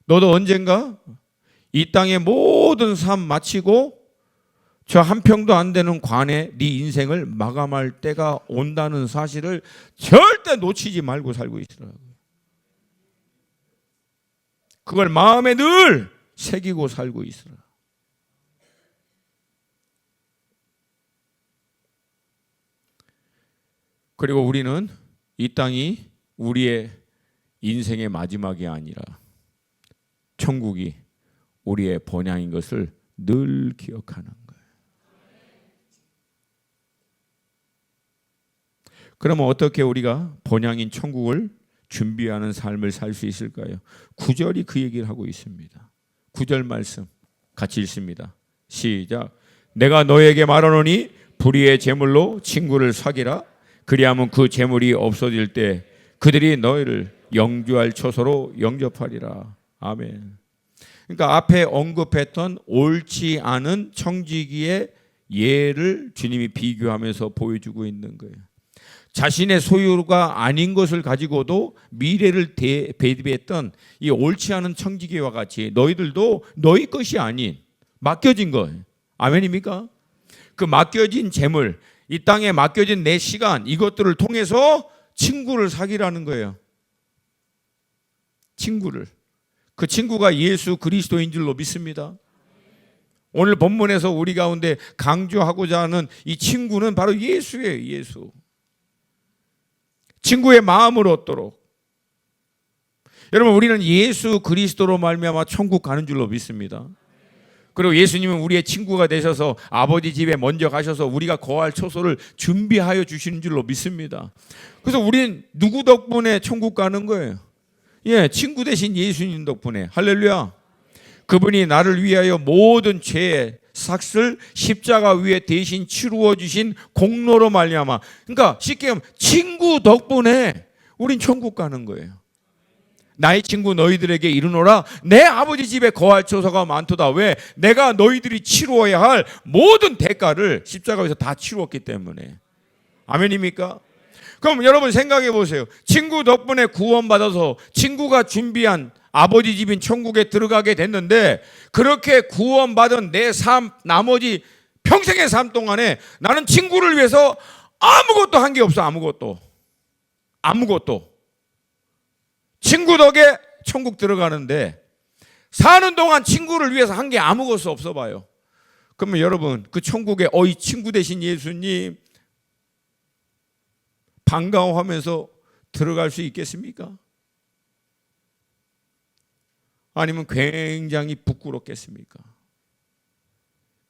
너도 언젠가 이 땅의 모든 삶 마치고 저 한 평도 안 되는 관에 네 인생을 마감할 때가 온다는 사실을 절대 놓치지 말고 살고 있으라고요. 그걸 마음에 늘 새기고 살고 있으라. 그리고 우리는 이 땅이 우리의 인생의 마지막이 아니라 천국이 우리의 본향인 것을 늘 기억하는 거예요. 그러면 어떻게 우리가 본향인 천국을 준비하는 삶을 살 수 있을까요? 9절이 그 얘기를 하고 있습니다. 9절 말씀 같이 읽습니다. 시작. 내가 너에게 말하노니 불의의 제물로 친구를 사귀라. 그리하면 그 재물이 없어질 때 그들이 너희를 영주할 처소로 영접하리라. 아멘. 그러니까 앞에 언급했던 옳지 않은 청지기의 예를 주님이 비교하면서 보여주고 있는 거예요. 자신의 소유가 아닌 것을 가지고도 미래를 대비했던 이 옳지 않은 청지기와 같이 너희들도 너희 것이 아닌 맡겨진 거예요. 아멘입니까? 그 맡겨진 재물, 이 땅에 맡겨진 내 시간, 이것들을 통해서 친구를 사귀라는 거예요. 친구를. 그 친구가 예수 그리스도인 줄로 믿습니다. 오늘 본문에서 우리 가운데 강조하고자 하는 이 친구는 바로 예수예요. 예수. 친구의 마음을 얻도록. 여러분, 우리는 예수 그리스도로 말미암아 천국 가는 줄로 믿습니다. 그리고 예수님은 우리의 친구가 되셔서 아버지 집에 먼저 가셔서 우리가 거할 처소를 준비하여 주시는 줄로 믿습니다. 그래서 우리는 누구 덕분에 천국 가는 거예요? 예, 친구 대신 예수님 덕분에 할렐루야. 그분이 나를 위하여 모든 죄의 삭을 십자가 위에 대신 치루어 주신 공로로 말미암아. 그러니까 쉽게 하면 친구 덕분에 우린 천국 가는 거예요. 나의 친구 너희들에게 이르노라 내 아버지 집에 거할 처소가 많도다. 왜? 내가 너희들이 치루어야 할 모든 대가를 십자가에서 다 치루었기 때문에. 아멘입니까? 그럼 여러분 생각해 보세요. 친구 덕분에 구원받아서 친구가 준비한 아버지 집인 천국에 들어가게 됐는데, 그렇게 구원받은 내 삶, 나머지 평생의 삶 동안에 나는 친구를 위해서 아무것도 한 게 없어. 아무것도. 친구 덕에 천국 들어가는데 사는 동안 친구를 위해서 한 게 아무것도 없어 봐요. 그러면 여러분 그 천국에 어이 친구 대신 예수님 반가워하면서 들어갈 수 있겠습니까? 아니면 굉장히 부끄럽겠습니까?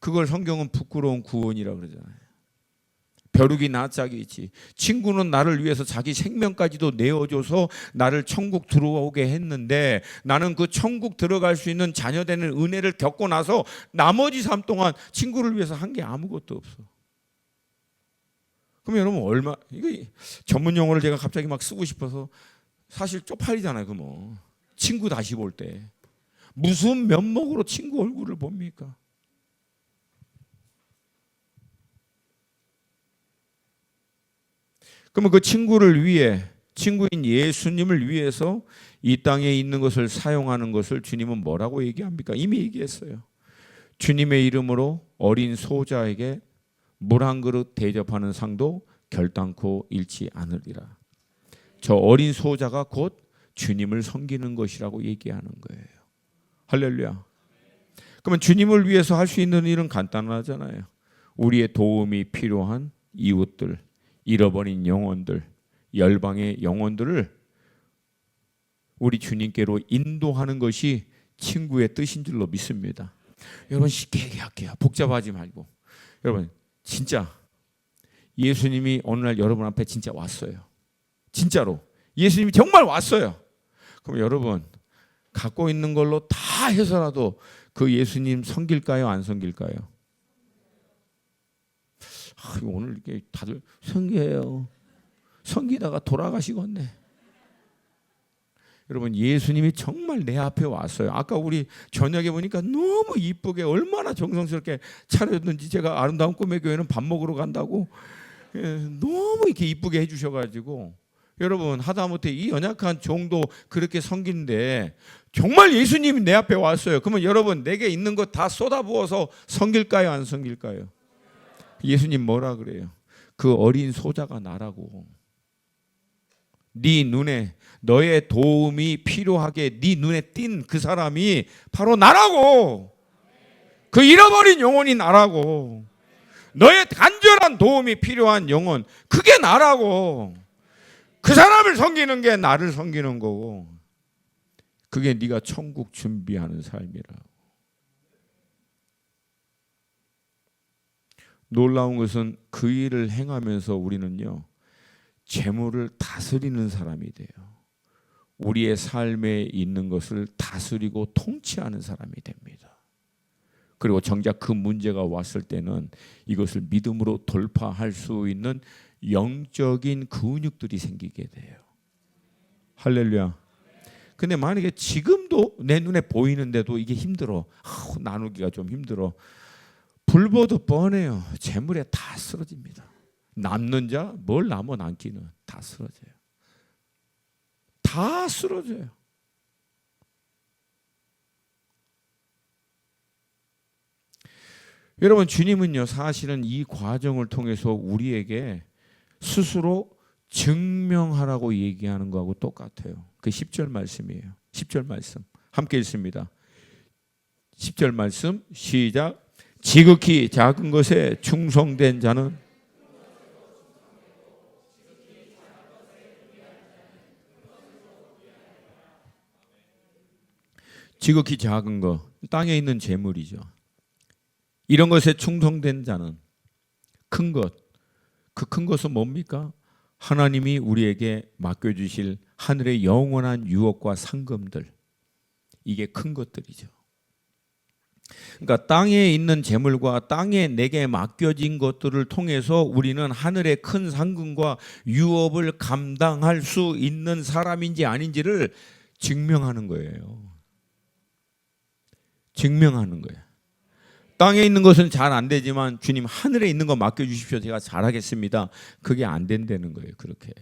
그걸 성경은 부끄러운 구원이라고 그러잖아요. 벼룩이 낯짝이지. 친구는 나를 위해서 자기 생명까지도 내어줘서 나를 천국 들어오게 했는데, 나는 그 천국 들어갈 수 있는 자녀되는 은혜를 겪고 나서 나머지 삶 동안 친구를 위해서 한 게 아무것도 없어. 그럼 여러분 이거 전문 용어를 제가 갑자기 막 쓰고 싶어서 사실 쪽팔리잖아요. 그 뭐 친구 다시 볼 때 무슨 면목으로 친구 얼굴을 봅니까? 그러면 그 친구를 위해, 친구인 예수님을 위해서 이 땅에 있는 것을 사용하는 것을 주님은 뭐라고 얘기합니까? 이미 얘기했어요. 주님의 이름으로 어린 소자에게 물 한 그릇 대접하는 상도 결단코 잃지 않으리라. 저 어린 소자가 곧 주님을 섬기는 것이라고 얘기하는 거예요. 할렐루야. 그러면 주님을 위해서 할 수 있는 일은 간단하잖아요. 우리의 도움이 필요한 이웃들, 잃어버린 영혼들, 열방의 영혼들을 우리 주님께로 인도하는 것이 친구의 뜻인 줄로 믿습니다. 여러분 쉽게 얘기할게요. 복잡하지 말고. 여러분 진짜 예수님이 어느 날 여러분 앞에 진짜 왔어요. 진짜로 예수님이 정말 왔어요. 그럼 여러분 갖고 있는 걸로 다 해서라도 그 예수님 섬길까요? 안 섬길까요? 오늘 이렇게 다들 섬겨요. 섬기다가 돌아가시겠네. 여러분 예수님이 정말 내 앞에 왔어요. 아까 우리 저녁에 보니까 너무 이쁘게 얼마나 정성스럽게 차렸는지, 제가 아름다운 꿈의 교회는 밥 먹으러 간다고 너무 이렇게 이쁘게 해주셔가지고, 여러분 하다못해 이 연약한 종도 그렇게 섬기는데 정말 예수님이 내 앞에 왔어요. 그러면 여러분 내게 있는 것 다 쏟아부어서 섬길까요? 안 섬길까요? 예수님 뭐라 그래요? 그 어린 소자가 나라고. 네 눈에 너의 도움이 필요하게 네 눈에 띈 그 사람이 바로 나라고. 그 잃어버린 영혼이 나라고. 너의 간절한 도움이 필요한 영혼, 그게 나라고. 그 사람을 섬기는 게 나를 섬기는 거고, 그게 네가 천국 준비하는 삶이라고. 놀라운 것은 그 일을 행하면서 우리는요 재물을 다스리는 사람이 돼요. 우리의 삶에 있는 것을 다스리고 통치하는 사람이 됩니다. 그리고 정작 그 문제가 왔을 때는 이것을 믿음으로 돌파할 수 있는 영적인 근육들이 생기게 돼요. 할렐루야. 근데 만약에 지금도 내 눈에 보이는데도 이게 힘들어, 나누기가 좀 힘들어, 불보듯 뻔해요. 재물에 다 쓰러집니다. 남는 자 뭘 남아 남기는 다 쓰러져요. 다 쓰러져요. 여러분 주님은요 사실은 이 과정을 통해서 우리에게 스스로 증명하라고 얘기하는 거하고 똑같아요. 그 10절 말씀이에요. 10절 말씀 함께 읽습니다. 10절 말씀 시작. 지극히 작은 것에 충성된 자는 지극히 작은 것, 땅에 있는 재물이죠. 이런 것에 충성된 자는 큰 것, 그 큰 것은 뭡니까? 하나님이 우리에게 맡겨주실 하늘의 영원한 유업과 상금들, 이게 큰 것들이죠. 그러니까 땅에 있는 재물과 땅에 내게 맡겨진 것들을 통해서 우리는 하늘의 큰 상금과 유업을 감당할 수 있는 사람인지 아닌지를 증명하는 거예요. 증명하는 거예요. 땅에 있는 것은 잘 안 되지만 주님 하늘에 있는 거 맡겨주십시오. 제가 잘하겠습니다. 그게 안 된다는 거예요. 그렇게.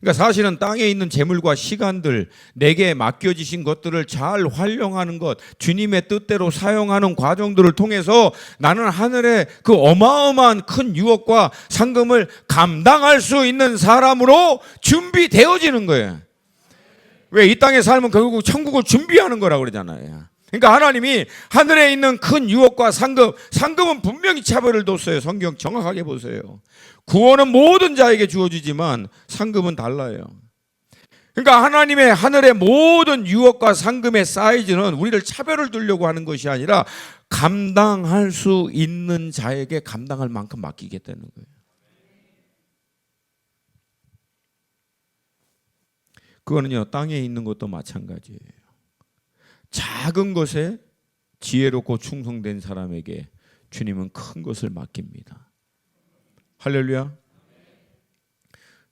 그러니까 사실은 땅에 있는 재물과 시간들, 내게 맡겨지신 것들을 잘 활용하는 것, 주님의 뜻대로 사용하는 과정들을 통해서 나는 하늘의 그 어마어마한 큰 유업과 상금을 감당할 수 있는 사람으로 준비되어지는 거예요. 왜? 이 땅에 살면 결국 천국을 준비하는 거라고 그러잖아요. 그러니까 하나님이 하늘에 있는 큰 유업과 상금은 분명히 차별을 뒀어요. 성경 정확하게 보세요. 구원은 모든 자에게 주어지지만 상금은 달라요. 그러니까 하나님의 하늘의 모든 유업과 상금의 사이즈는 우리를 차별을 두려고 하는 것이 아니라 감당할 수 있는 자에게 감당할 만큼 맡기겠다는 거예요. 그거는요, 땅에 있는 것도 마찬가지예요. 작은 것에 지혜롭고 충성된 사람에게 주님은 큰 것을 맡깁니다. 할렐루야.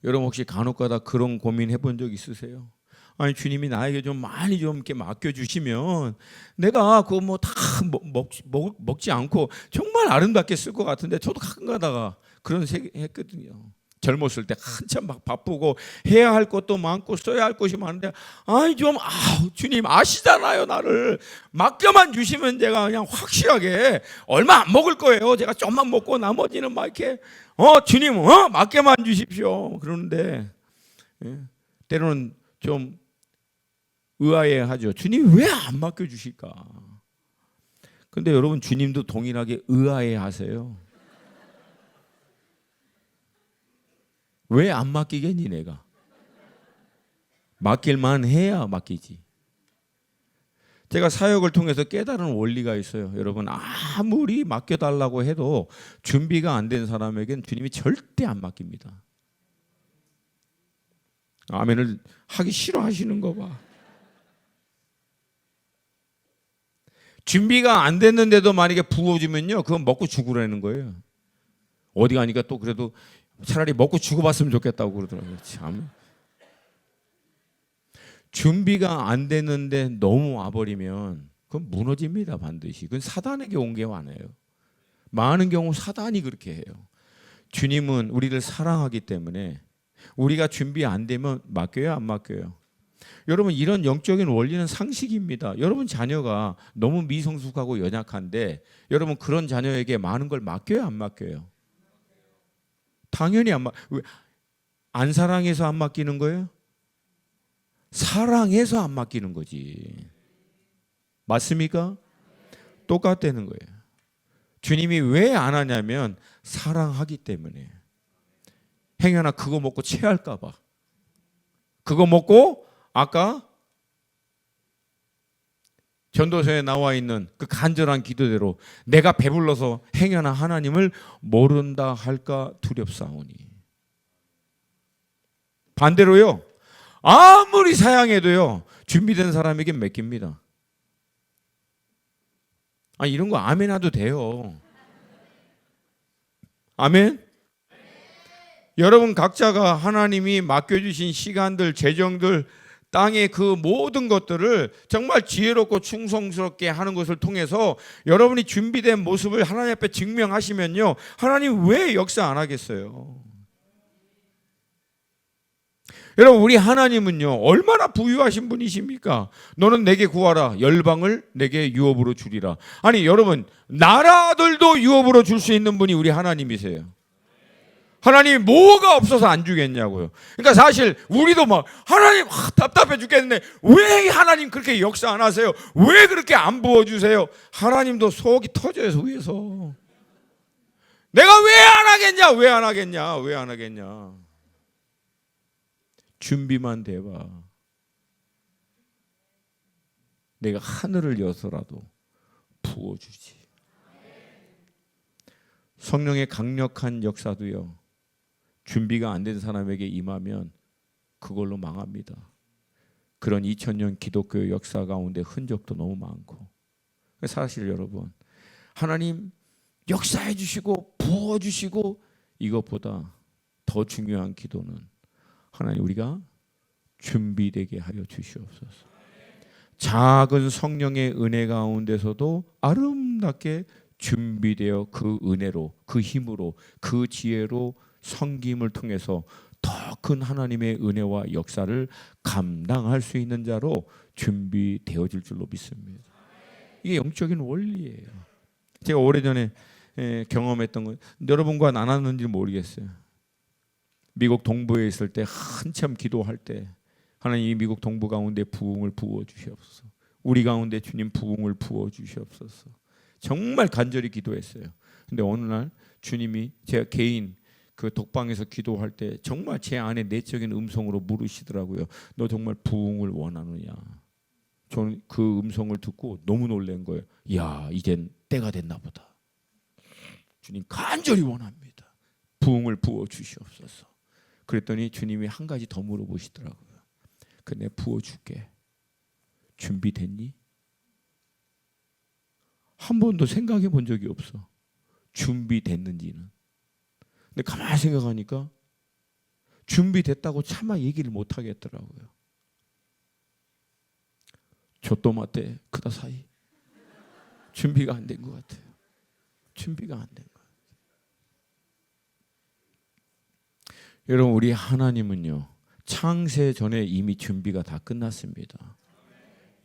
여러분 혹시 간혹가다 그런 고민 해본 적 있으세요? 아니 주님이 나에게 좀 많이 좀 이렇게 맡겨주시면 내가 그거 뭐 다 먹지 않고 정말 아름답게 쓸 것 같은데, 저도 가끔 가다가 그런 생각 했거든요. 젊었을 때 한참 막 바쁘고 해야 할 것도 많고 써야 할 것이 많은데, 아니 좀 주님 아시잖아요. 나를 맡겨만 주시면 제가 그냥 확실하게 얼마 안 먹을 거예요. 제가 좀만 먹고 나머지는 막 이렇게 주님 맡겨만 주십시오. 그러는데 때로는 좀 의아해하죠. 주님 왜 안 맡겨주실까? 근데 여러분 주님도 동일하게 의아해하세요. 왜 안 맡기겠니 내가? 맡길만 해야 맡기지. 제가 사역을 통해서 깨달은 원리가 있어요. 여러분 아무리 맡겨달라고 해도 준비가 안 된 사람에겐 주님이 절대 안 맡깁니다. 아멘을 하기 싫어하시는 거 봐. 준비가 안 됐는데도 만약에 부어주면요, 그건 먹고 죽으라는 거예요. 어디 가니까 또 그래도 차라리 먹고 죽어봤으면 좋겠다고 그러더라고요. 참. 준비가 안 됐는데 너무 와버리면 그건 무너집니다. 반드시. 그건 사단에게 온 게 많아요. 많은 경우 사단이 그렇게 해요. 주님은 우리를 사랑하기 때문에 우리가 준비 안 되면 맡겨요, 안 맡겨요? 여러분 이런 영적인 원리는 상식입니다. 여러분 자녀가 너무 미성숙하고 연약한데 여러분 그런 자녀에게 많은 걸 맡겨요, 안 맡겨요? 당연히 안 사랑해서 안 맡기는 거예요? 사랑해서 안 맡기는 거지. 맞습니까? 똑같다는 거예요. 주님이 왜 안 하냐면 사랑하기 때문에. 행여나 그거 먹고 체할까 봐. 그거 먹고 아까 전도서에 나와 있는 그 간절한 기도대로 내가 배불러서 행여나 하나님을 모른다 할까 두렵사오니. 반대로요, 아무리 사양해도요 준비된 사람에게 맡깁니다. 이런 거 아멘 해도 돼요. 아멘. 여러분 각자가 하나님이 맡겨주신 시간들, 재정들, 땅의 그 모든 것들을 정말 지혜롭고 충성스럽게 하는 것을 통해서 여러분이 준비된 모습을 하나님 앞에 증명하시면요, 하나님 왜 역사 안 하겠어요? 여러분 우리 하나님은요 얼마나 부유하신 분이십니까? 너는 내게 구하라, 열방을 내게 유업으로 주리라. 아니 여러분 나라들도 유업으로 줄 수 있는 분이 우리 하나님이세요. 하나님이 뭐가 없어서 안 주겠냐고요. 그러니까 사실 우리도 막 하나님 답답해 죽겠는데 왜 하나님 그렇게 역사 안 하세요? 왜 그렇게 안 부어주세요? 하나님도 속이 터져요. 위에서 내가 왜 안 하겠냐, 왜 안 하겠냐, 왜 안 하겠냐. 준비만 돼봐. 내가 하늘을 여서라도 부어주지. 성령의 강력한 역사도요, 준비가 안 된 사람에게 임하면 그걸로 망합니다. 그런 2000년 기독교의 역사 가운데 흔적도 너무 많고. 사실 여러분, 하나님 역사해 주시고 부어 주시고, 이것보다 더 중요한 기도는 하나님 우리가 준비되게 하여 주시옵소서. 작은 성령의 은혜 가운데서도 아름답게 준비되어 그 은혜로, 그 힘으로, 그 지혜로 섬김을 통해서 더 큰 하나님의 은혜와 역사를 감당할 수 있는 자로 준비되어질 줄로 믿습니다. 이게 영적인 원리예요. 제가 오래전에 경험했던 건 여러분과 나눴는지 모르겠어요. 미국 동부에 있을 때 한참 기도할 때 하나님 이 미국 동부 가운데 부흥을 부어 주시옵소서. 우리 가운데 주님 부흥을 부어 주시옵소서. 정말 간절히 기도했어요. 근데 어느 날 주님이 제가 개인 그 독방에서 기도할 때 정말 제 안에 내적인 음성으로 물으시더라고요. 너 정말 부흥을 원하느냐? 저는 그 음성을 듣고 너무 놀란 거예요. 야, 이젠 때가 됐나 보다. 주님 간절히 원합니다. 부흥을 부어 주시옵소서. 그랬더니 주님이 한 가지 더 물어보시더라고요. 내가 부어줄게. 준비됐니? 한 번도 생각해 본 적이 없어. 준비됐는지는. 근데 가만히 생각하니까 준비됐다고 차마 얘기를 못 하겠더라고요. 조또마때 그다사이 준비가 안 된 것 같아요. 준비가 안 된 것 같아요. 여러분, 우리 하나님은요, 창세 전에 이미 준비가 다 끝났습니다.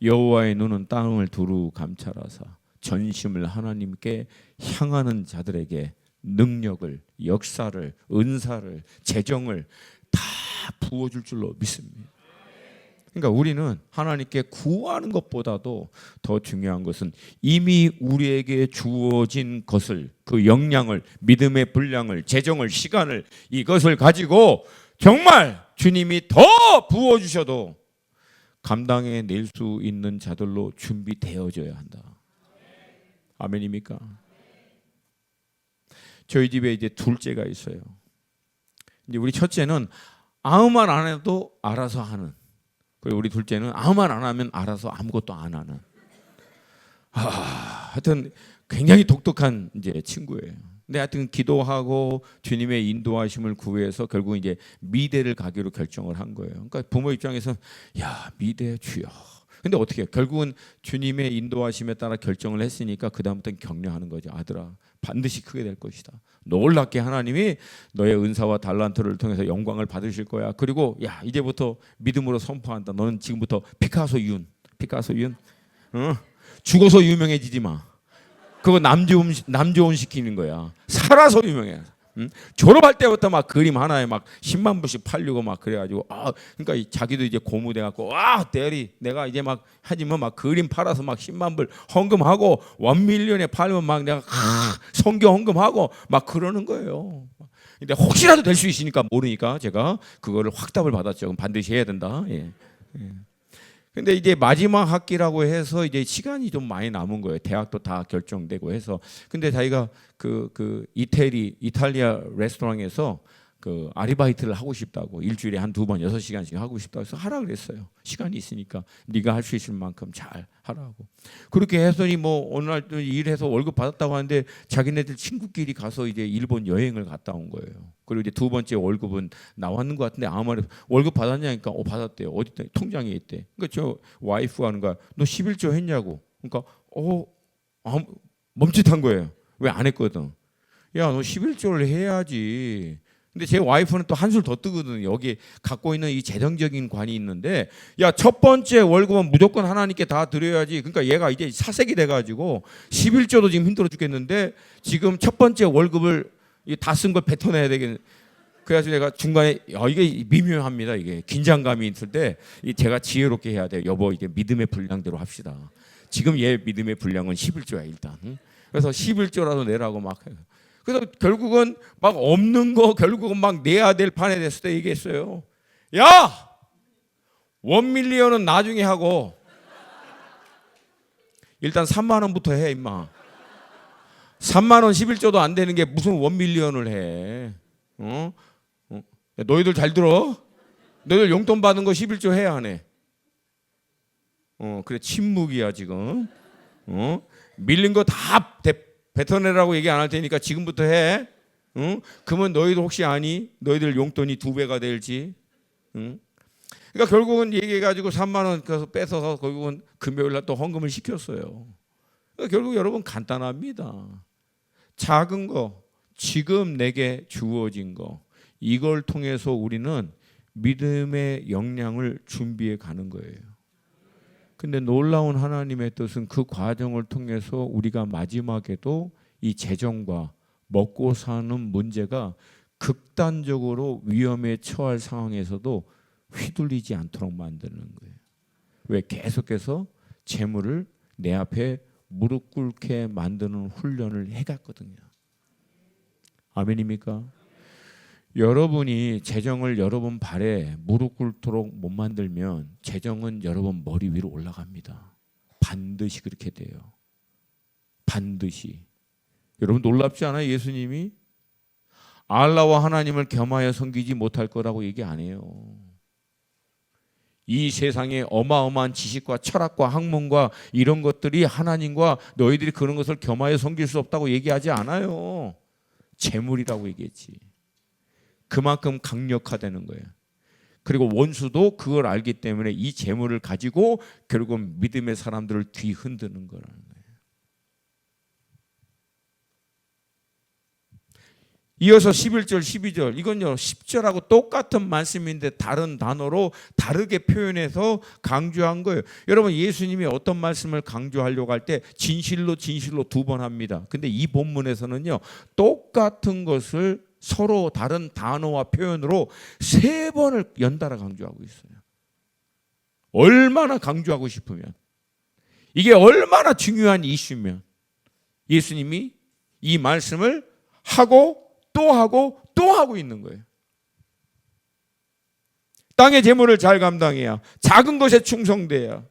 여호와의 눈은 땅을 두루 감찰하사 전심을 하나님께 향하는 자들에게 능력을, 역사를, 은사를, 재정을 다 부어줄 줄로 믿습니다. 그러니까 우리는 하나님께 구하는 것보다도 더 중요한 것은 이미 우리에게 주어진 것을, 그 역량을, 믿음의 분량을, 재정을, 시간을, 이것을 가지고 정말 주님이 더 부어주셔도 감당해 낼 수 있는 자들로 준비되어져야 한다. 아멘입니까? 저희 집에 이제 둘째가 있어요. 이제 우리 첫째는 아무 말 안 해도 알아서 하는, 그리고 우리 둘째는 아무 말 안 하면 알아서 아무것도 안 하는. 하여튼 굉장히 독특한 이제 친구예요. 근데 하여튼 기도하고 주님의 인도하심을 구해서 결국 이제 미대를 가기로 결정을 한 거예요. 그러니까 부모 입장에서 야, 미대 주여. 근데 어떻게 해요? 결국은 주님의 인도하심에 따라 결정을 했으니까 그 다음부터는 격려하는 거죠. 아들아, 반드시 크게 될 것이다. 놀랍게 하나님이 너의 은사와 달란트를 통해서 영광을 받으실 거야. 그리고 야, 이제부터 믿음으로 선포한다. 너는 지금부터 피카소 윤, 죽어서 유명해지지 마. 그거 남조원 시키는 거야. 살아서 유명해. 응? 졸업할 때부터 막 그림 하나에 막 10만 불씩 팔리고 막 그래가지고 그러니까 자기도 이제 고무돼 갖고 대리 내가 이제 막 하지만 막 그림 팔아서 막 10만 불 헌금하고 1밀리언에 팔면 막 내가 성경 헌금하고 막 그러는 거예요. 근데 혹시라도 될 수 있으니까 모르니까 제가 그거를 확답을 받았죠. 그럼 반드시 해야 된다. 예. 근데 이제 마지막 학기라고 해서 이제 시간이 좀 많이 남은 거예요. 대학도 다 결정되고 해서. 근데 자기가 그 이탈리아 레스토랑에서 그 아르바이트를 하고 싶다고, 일주일에 한 2번 6시간씩 하고 싶다고 해서 하라 그랬어요. 시간이 있으니까 네가 할 수 있을 만큼 잘 하라고. 그렇게 했더니 뭐 어느 날 일해서 월급 받았다고 하는데 자기네들 친구끼리 가서 이제 일본 여행을 갔다 온 거예요. 그리고 이제 2번째 월급은 나왔는 것 같은데 아무 말에 월급 받았냐니까 받았대요. 어디 있다? 통장에 있대. 그러니까 저 와이프가 하는 거야. 너 11조 했냐고. 그러니까 멈칫한 거예요. 왜 안 했거든. 야, 너 11조를 해야지. 근데 제 와이프는 또 한술 더 뜨거든요. 여기 갖고 있는 이 재정적인 관이 있는데, 야, 첫 번째 월급은 무조건 하나님께 다 드려야지. 그러니까 얘가 이제 사색이 돼가지고 11조도 지금 힘들어 죽겠는데 지금 첫 번째 월급을 다 쓴 걸 뱉어내야 되겠네. 그래서 내가 중간에 이게 미묘합니다. 이게 긴장감이 있을 때 제가 지혜롭게 해야 돼요. 여보, 이게 믿음의 분량대로 합시다. 지금 얘 믿음의 분량은 11조야 일단. 그래서 11조라도 내라고 막 해요. 그래서 결국은 막 없는 거 결국은 막 내야 될 판에 됐을 때 얘기했어요. 야! 1밀리언은 나중에 하고 일단 3만 원부터 해 임마. 3만 원 11조도 안 되는 게 무슨 1밀리언을 해. 야, 너희들 잘 들어. 너희들 용돈 받은 거 11조 해야 하네. 그래 침묵이야 지금. 밀린 거 다 뱉어내라고 얘기 안 할 테니까 지금부터 해. 그러면 너희들 혹시 아니? 너희들 용돈이 2배가 될지. 그러니까 결국은 얘기해가지고 3만 원 뺏어서 결국은 금요일 날 또 헌금을 시켰어요. 그러니까 결국 여러분 간단합니다. 작은 거, 지금 내게 주어진 거, 이걸 통해서 우리는 믿음의 역량을 준비해 가는 거예요. 근데 놀라운 하나님의 뜻은 그 과정을 통해서 우리가 마지막에도 이 재정과 먹고 사는 문제가 극단적으로 위험에 처할 상황에서도 휘둘리지 않도록 만드는 거예요. 왜? 계속해서 재물을 내 앞에 무릎 꿇게 만드는 훈련을 해갔거든요. 아멘입니까? 여러분이 재정을 여러분 발에 무릎 꿇도록 못 만들면 재정은 여러분 머리 위로 올라갑니다. 반드시 그렇게 돼요. 반드시. 여러분 놀랍지 않아요? 예수님이 알라와 하나님을 겸하여 섬기지 못할 거라고 얘기 안 해요. 이 세상에 어마어마한 지식과 철학과 학문과 이런 것들이 하나님과 너희들이 그런 것을 겸하여 섬길 수 없다고 얘기하지 않아요. 재물이라고 얘기했지. 그만큼 강력하다는 거예요. 그리고 원수도 그걸 알기 때문에 이 재물을 가지고 결국 믿음의 사람들을 뒤흔드는 거라는 거예요. 이어서 11절 12절 이건요 10절하고 똑같은 말씀인데 다른 단어로 다르게 표현해서 강조한 거예요. 여러분 예수님이 어떤 말씀을 강조하려고 할 때 진실로 진실로 2번 합니다. 근데 이 본문에서는요 똑같은 것을 서로 다른 단어와 표현으로 3번을 연달아 강조하고 있어요. 얼마나 강조하고 싶으면, 이게 얼마나 중요한 이슈면 예수님이 이 말씀을 하고 또 하고 또 하고 있는 거예요. 땅의 재물을 잘 감당해야, 작은 것에 충성돼야,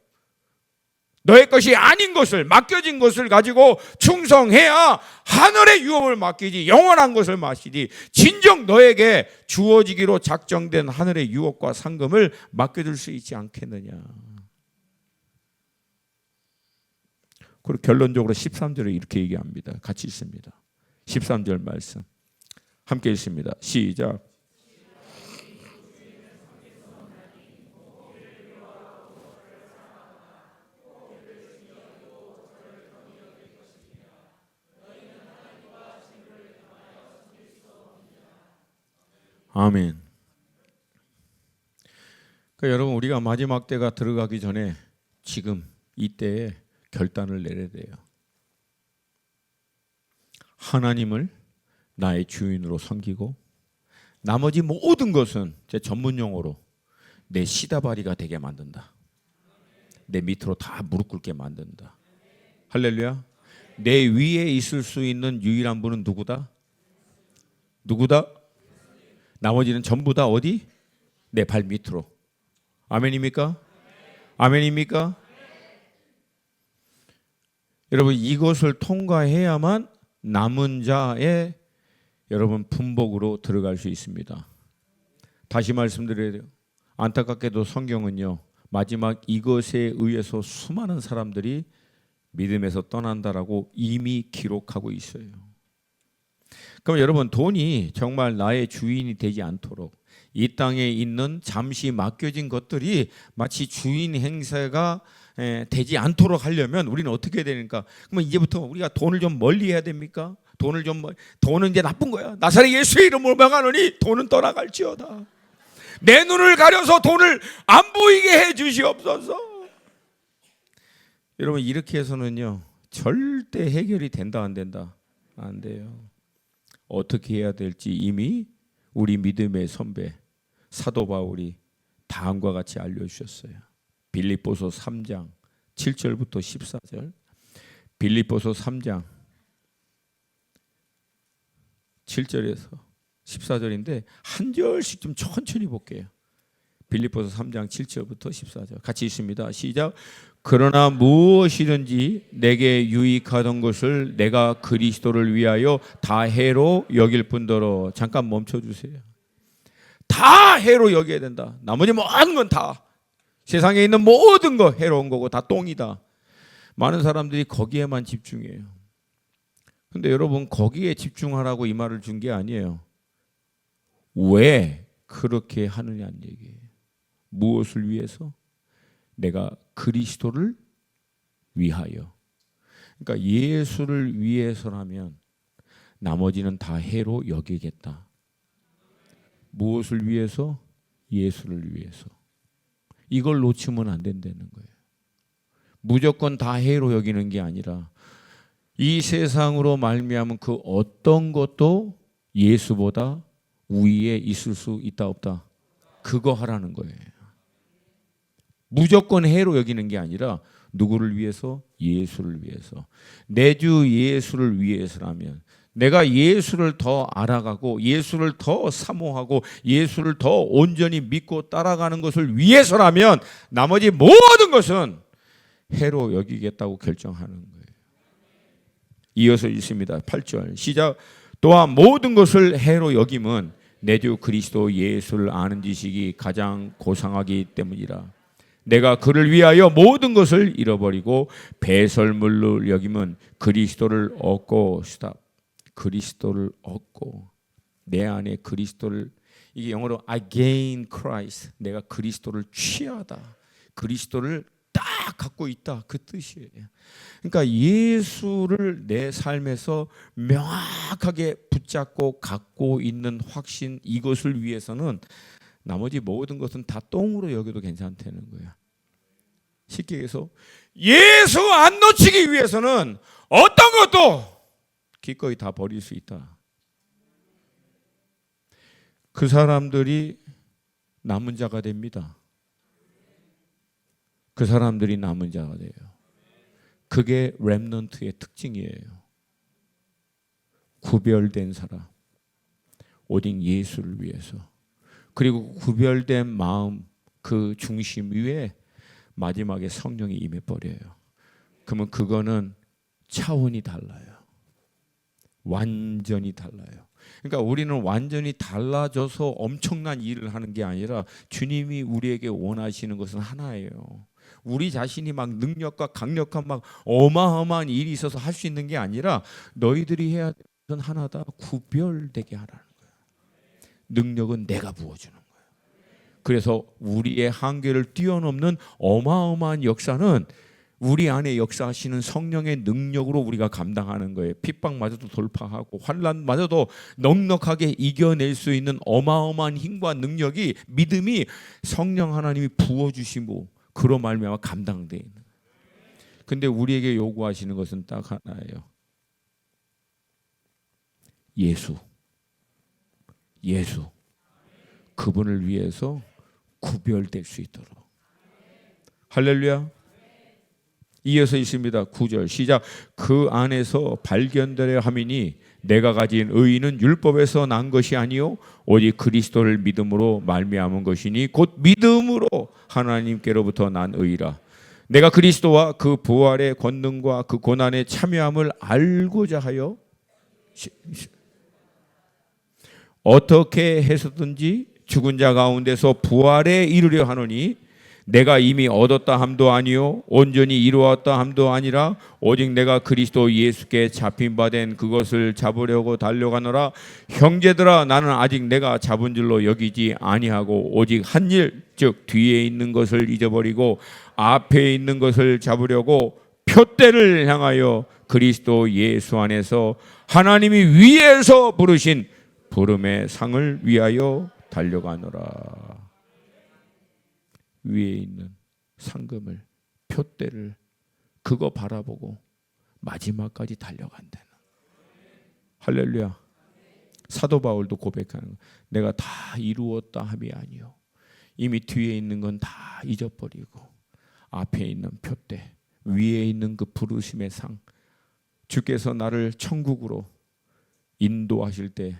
너의 것이 아닌 것을, 맡겨진 것을 가지고 충성해야 하늘의 유업을 맡기지, 영원한 것을 마시지, 진정 너에게 주어지기로 작정된 하늘의 유업과 상금을 맡겨줄 수 있지 않겠느냐. 그리고 결론적으로 13절에 이렇게 얘기합니다. 같이 읽습니다. 13절 말씀 함께 읽습니다. 시작. 아멘. 그러니까 여러분 우리가 마지막 때가 들어가기 전에 지금 이때에 결단을 내려야 돼요. 하나님을 나의 주인으로 섬기고 나머지 모든 것은 제 전문 용어로 내 시다바리가 되게 만든다. 내 밑으로 다 무릎 꿇게 만든다. 할렐루야. 내 위에 있을 수 있는 유일한 분은 누구다? 누구다? 나머지는 전부 다 어디? 내 발 밑으로. 아멘입니까? 아멘입니까? 여러분 이것을 통과해야만 남은 자의 여러분 품복으로 들어갈 수 있습니다. 다시 말씀드려야 돼요. 안타깝게도 성경은요 마지막 이것에 의해서 수많은 사람들이 믿음에서 떠난다라고 이미 기록하고 있어요. 그럼 여러분 돈이 정말 나의 주인이 되지 않도록 이 땅에 있는 잠시 맡겨진 것들이 마치 주인 행세가 되지 않도록 하려면 우리는 어떻게 해야 되니까? 그러면 이제부터 우리가 돈을 좀 멀리 해야 됩니까? 돈은 이제 나쁜 거야. 나사렛 예수의 이름으로 명하노니 돈은 떠나갈지어다. 내 눈을 가려서 돈을 안 보이게 해 주시옵소서. 여러분 이렇게 해서는요 절대 해결이 된다 안 된다? 안 돼요. 어떻게 해야 될지 이미 우리 믿음의 선배 사도 바울이 다음과 같이 알려주셨어요. 빌립보서 3장 7절부터 14절. 빌립보서 3장 7절에서 14절인데 한 절씩 좀 천천히 볼게요. 빌립보서 3장 7절부터 14절 같이 있습니다. 시작. 그러나 무엇이든지 내게 유익하던 것을 내가 그리스도를 위하여 다 해로 여길 뿐더러. 잠깐 멈춰주세요. 다 해로 여겨야 된다. 나머지 모든 건 다, 세상에 있는 모든 거 해로운 거고 다 똥이다. 많은 사람들이 거기에만 집중해요. 근데 여러분, 거기에 집중하라고 이 말을 준 게 아니에요. 왜 그렇게 하느냐는 얘기예요. 무엇을 위해서? 내가 그리스도를 위하여. 그러니까 예수를 위해서라면 나머지는 다 해로 여기겠다. 무엇을 위해서? 예수를 위해서. 이걸 놓치면 안 된다는 거예요. 무조건 다 해로 여기는 게 아니라 이 세상으로 말미암은 그 어떤 것도 예수보다 위에 있을 수 있다 없다? 그거 하라는 거예요. 무조건 해로 여기는 게 아니라 누구를 위해서? 예수를 위해서. 내 주 예수를 위해서라면, 내가 예수를 더 알아가고 예수를 더 사모하고 예수를 더 온전히 믿고 따라가는 것을 위해서라면 나머지 모든 것은 해로 여기겠다고 결정하는 거예요. 이어서 있습니다. 8절 시작. 또한 모든 것을 해로 여김은 내 주 그리스도 예수를 아는 지식이 가장 고상하기 때문이라. 내가 그를 위하여 모든 것을 잃어버리고 배설물로 여김은 그리스도를 얻고, 스탑, 그리스도를 얻고, 내 안에 그리스도를, 이게 영어로 I gain Christ, 내가 그리스도를 취하다, 그리스도를 딱 갖고 있다, 그 뜻이에요. 그러니까 예수를 내 삶에서 명확하게 붙잡고 갖고 있는 확신, 이것을 위해서는 나머지 모든 것은 다 똥으로 여겨도 괜찮다는 거야. 쉽게 얘기해서 예수 안 놓치기 위해서는 어떤 것도 기꺼이 다 버릴 수 있다. 그 사람들이 남은 자가 됩니다. 그 사람들이 남은 자가 돼요. 그게 렘넌트의 특징이에요. 구별된 사람, 오직 예수를 위해서. 그리고 구별된 마음, 그 중심 위에 마지막에 성령이 임해버려요. 그러면 그거는 차원이 달라요. 완전히 달라요. 그러니까 우리는 완전히 달라져서 엄청난 일을 하는 게 아니라 주님이 우리에게 원하시는 것은 하나예요. 우리 자신이 막 능력과 강력한 막 어마어마한 일이 있어서 할 수 있는 게 아니라 너희들이 해야 되는 것은 하나다. 구별되게 하라는 거예요. 능력은 내가 부어주는 거예요. 그래서 우리의 한계를 뛰어넘는 어마어마한 역사는 우리 안에 역사하시는 성령의 능력으로 우리가 감당하는 거예요. 핍박마저도 돌파하고 환난마저도 넉넉하게 이겨낼 수 있는 어마어마한 힘과 능력이, 믿음이 성령 하나님이 부어주시고 그로 말미암아 감당되어 있는. 근데 우리에게 요구하시는 것은 딱 하나예요. 예수. 그분을 위해서 구별될 수 있도록. 할렐루야. 이어서 있습니다. 9절 시작. 그 안에서 발견되려 함이니 내가 가진 의의는 율법에서 난 것이 아니요 오직 그리스도를 믿음으로 말미암은 것이니 곧 믿음으로 하나님께로부터 난 의라. 내가 그리스도와 그 부활의 권능과 그 고난에 참여함을 알고자 하여 어떻게 해서든지 죽은 자 가운데서 부활에 이르려 하노니 내가 이미 얻었다 함도 아니요 온전히 이루었다 함도 아니라 오직 내가 그리스도 예수께 잡힌 바 된 그것을 잡으려고 달려가노라. 형제들아, 나는 아직 내가 잡은 줄로 여기지 아니하고 오직 한 일, 즉 뒤에 있는 것을 잊어버리고 앞에 있는 것을 잡으려고 표대를 향하여 그리스도 예수 안에서 하나님이 위에서 부르신 부름의 상을 위하여 달려가노라. 위에 있는 상금을, 표대를, 그거 바라보고 마지막까지 달려간다는. 할렐루야. 사도 바울도 고백하는 거. 내가 다 이루었다 함이 아니요 이미 뒤에 있는 건 다 잊어버리고 앞에 있는 표대, 위에 있는 그 부르심의 상, 주께서 나를 천국으로 인도하실 때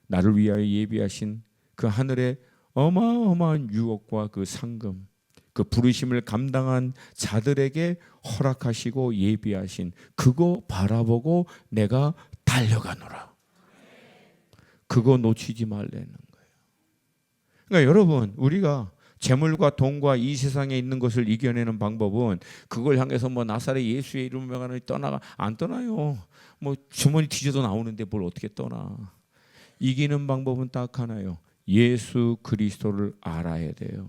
나를 위하여 예비하신 그 하늘의 어마어마한 유혹과 그 상금, 그 부르심을 감당한 자들에게 허락하시고 예비하신 그거 바라보고 내가 달려가노라. 그거 놓치지 말라는 거예요. 그러니까 여러분, 우리가 재물과 돈과 이 세상에 있는 것을 이겨내는 방법은 그걸 향해서 뭐 나사렛 예수의 이름으로 떠나가 안 떠나요. 뭐 주머니 뒤져도 나오는데 뭘 어떻게 떠나. 이기는 방법은 딱 하나요. 예수 그리스도를 알아야 돼요.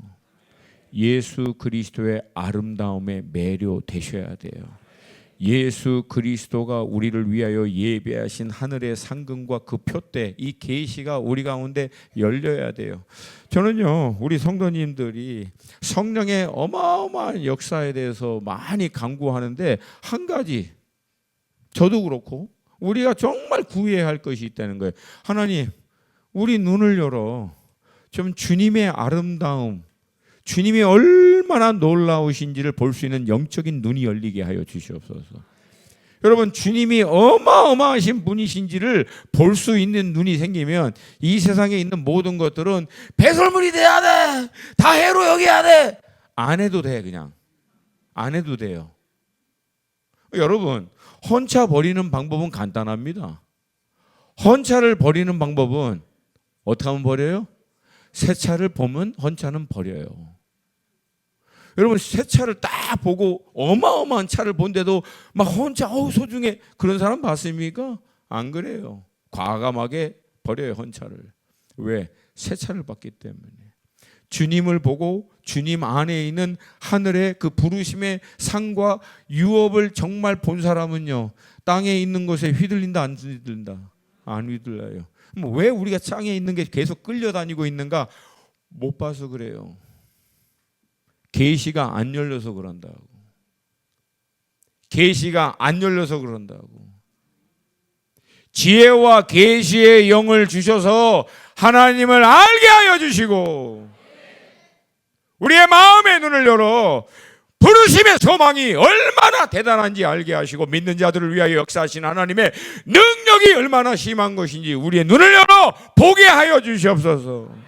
예수 그리스도의 아름다움에 매료되셔야 돼요. 예수 그리스도가 우리를 위하여 예배하신 하늘의 상금과 그 표대, 이 계시가 우리 가운데 열려야 돼요. 저는요, 우리 성도님들이 성령의 어마어마한 역사에 대해서 많이 강구하는데 한 가지, 저도 그렇고 우리가 정말 구해야 할 것이 있다는 거예요. 하나님, 우리 눈을 열어 좀 주님의 아름다움, 주님이 얼마나 놀라우신지를 볼 수 있는 영적인 눈이 열리게 하여 주시옵소서. 여러분, 주님이 어마어마하신 분이신지를 볼 수 있는 눈이 생기면 이 세상에 있는 모든 것들은 배설물이 돼야 돼, 다 해로 여겨야 돼, 안 해도 돼. 그냥 안 해도 돼요. 여러분, 헌차 버리는 방법은 간단합니다. 헌차를 버리는 방법은 어떻게 하면 버려요? 새 차를 보면 헌차는 버려요. 여러분, 새 차를 딱 보고 어마어마한 차를 본데도 막 헌차 소중해, 그런 사람 봤습니까? 안 그래요. 과감하게 버려요, 헌차를. 왜? 새 차를 봤기 때문에. 주님을 보고 주님 안에 있는 하늘의 그 부르심의 상과 유업을 정말 본 사람은요, 땅에 있는 것에 휘둘린다 안 휘둘린다? 안 휘둘려요. 왜 우리가 땅에 있는 게 계속 끌려다니고 있는가? 못 봐서 그래요. 계시가 안 열려서 그런다고. 계시가 안 열려서 그런다고. 지혜와 계시의 영을 주셔서 하나님을 알게 하여 주시고 우리의 마음의 눈을 열어 부르심의 소망이 얼마나 대단한지 알게 하시고 믿는 자들을 위하여 역사하신 하나님의 능력이 얼마나 심한 것인지 우리의 눈을 열어 보게 하여 주시옵소서.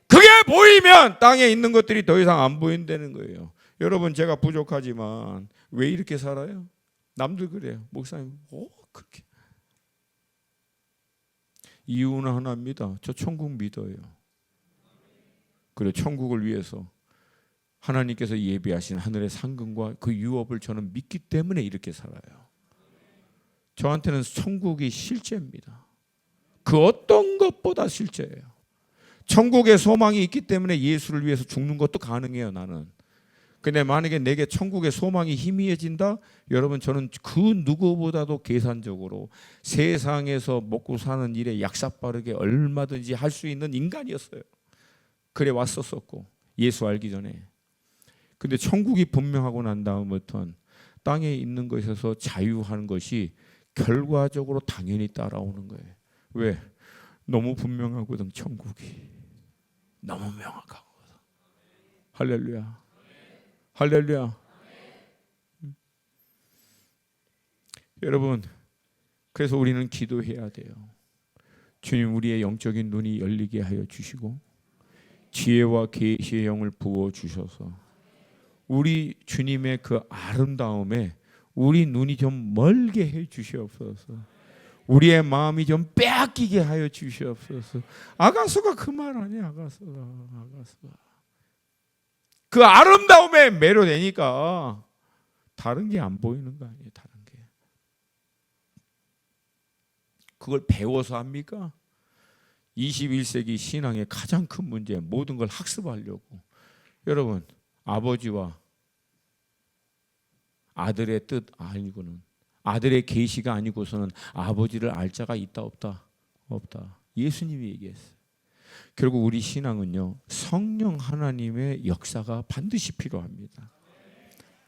그게 보이면 땅에 있는 것들이 더 이상 안 보인다는 거예요. 여러분, 제가 부족하지만 왜 이렇게 살아요? 남들 그래요. 목사님, 그렇게. 이유는 하나입니다. 저 천국 믿어요. 그래, 천국을 위해서 하나님께서 예비하신 하늘의 상금과 그 유업을 저는 믿기 때문에 이렇게 살아요. 저한테는 천국이 실제입니다. 그 어떤 것보다 실제예요. 천국의 소망이 있기 때문에 예수를 위해서 죽는 것도 가능해요, 나는. 근데 만약에 내게 천국의 소망이 희미해진다? 여러분, 저는 그 누구보다도 계산적으로 세상에서 먹고 사는 일에 약삭빠르게 얼마든지 할 수 있는 인간이었어요. 그래 왔었었고, 예수 알기 전에. 근데 천국이 분명하고 난 다음부터는 땅에 있는 것에서 자유하는 것이 결과적으로 당연히 따라오는 거예요. 왜? 너무 분명하거든, 천국이. 너무 명확하거든. 할렐루야. 할렐루야. 여러분, 그래서 우리는 기도해야 돼요. 주님, 우리의 영적인 눈이 열리게 하여 주시고 지혜와 계시의 영을 부어 주셔서 우리 주님의 그 아름다움에 우리 눈이 좀 멀게 해 주시옵소서. 우리의 마음이 좀 빼앗기게 하여 주시옵소서. 아가서가 그 말 아니야. 아가서가 그 아름다움에 매료되니까 다른 게 안 보이는 거 아니에요. 다른 게. 그걸 배워서 합니까? 21세기 신앙의 가장 큰 문제, 모든 걸 학습하려고. 여러분, 아버지와 아들의 뜻 알고는, 아들의 계시가 아니고서는 아버지를 알 자가 있다 없다? 없다. 예수님이 얘기했어요. 결국 우리 신앙은요, 성령 하나님의 역사가 반드시 필요합니다.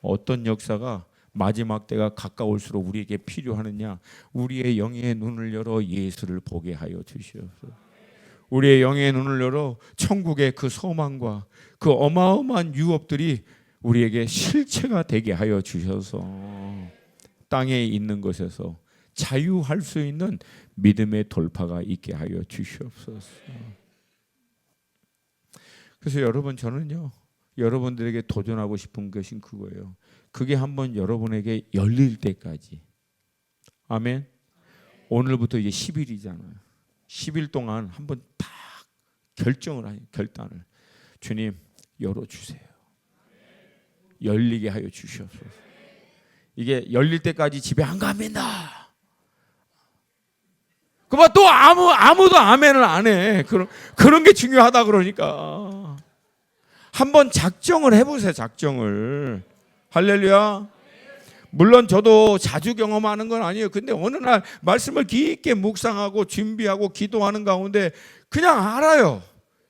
어떤 역사가 마지막 때가 가까울수록 우리에게 필요하느냐? 우리의 영의 눈을 열어 예수를 보게 하여 주시옵소서. 우리의 영의 눈을 열어 천국의 그 소망과 그 어마어마한 유업들이 우리에게 실체가 되게 하여 주셔서 땅에 있는 것에서 자유할 수 있는 믿음의 돌파가 있게 하여 주시옵소서. 그래서 여러분, 저는요, 여러분들에게 도전하고 싶은 것이 그거예요. 그게 한번 여러분에게 열릴 때까지. 아멘. 오늘부터 이제 10일이잖아요. 10일 동안 한번 딱 결단을. 주님, 열어주세요. 열리게 하여 주시옵소서. 이게 열릴 때까지 집에 안 갑니다. 그만 또 아무도 아멘을 안 해. 그런 게 중요하다 그러니까. 한번 작정을 해보세요. 작정을. 할렐루야. 물론 저도 자주 경험하는 건 아니에요. 근데 어느 날 말씀을 깊게 묵상하고 준비하고 기도하는 가운데 그냥 알아요.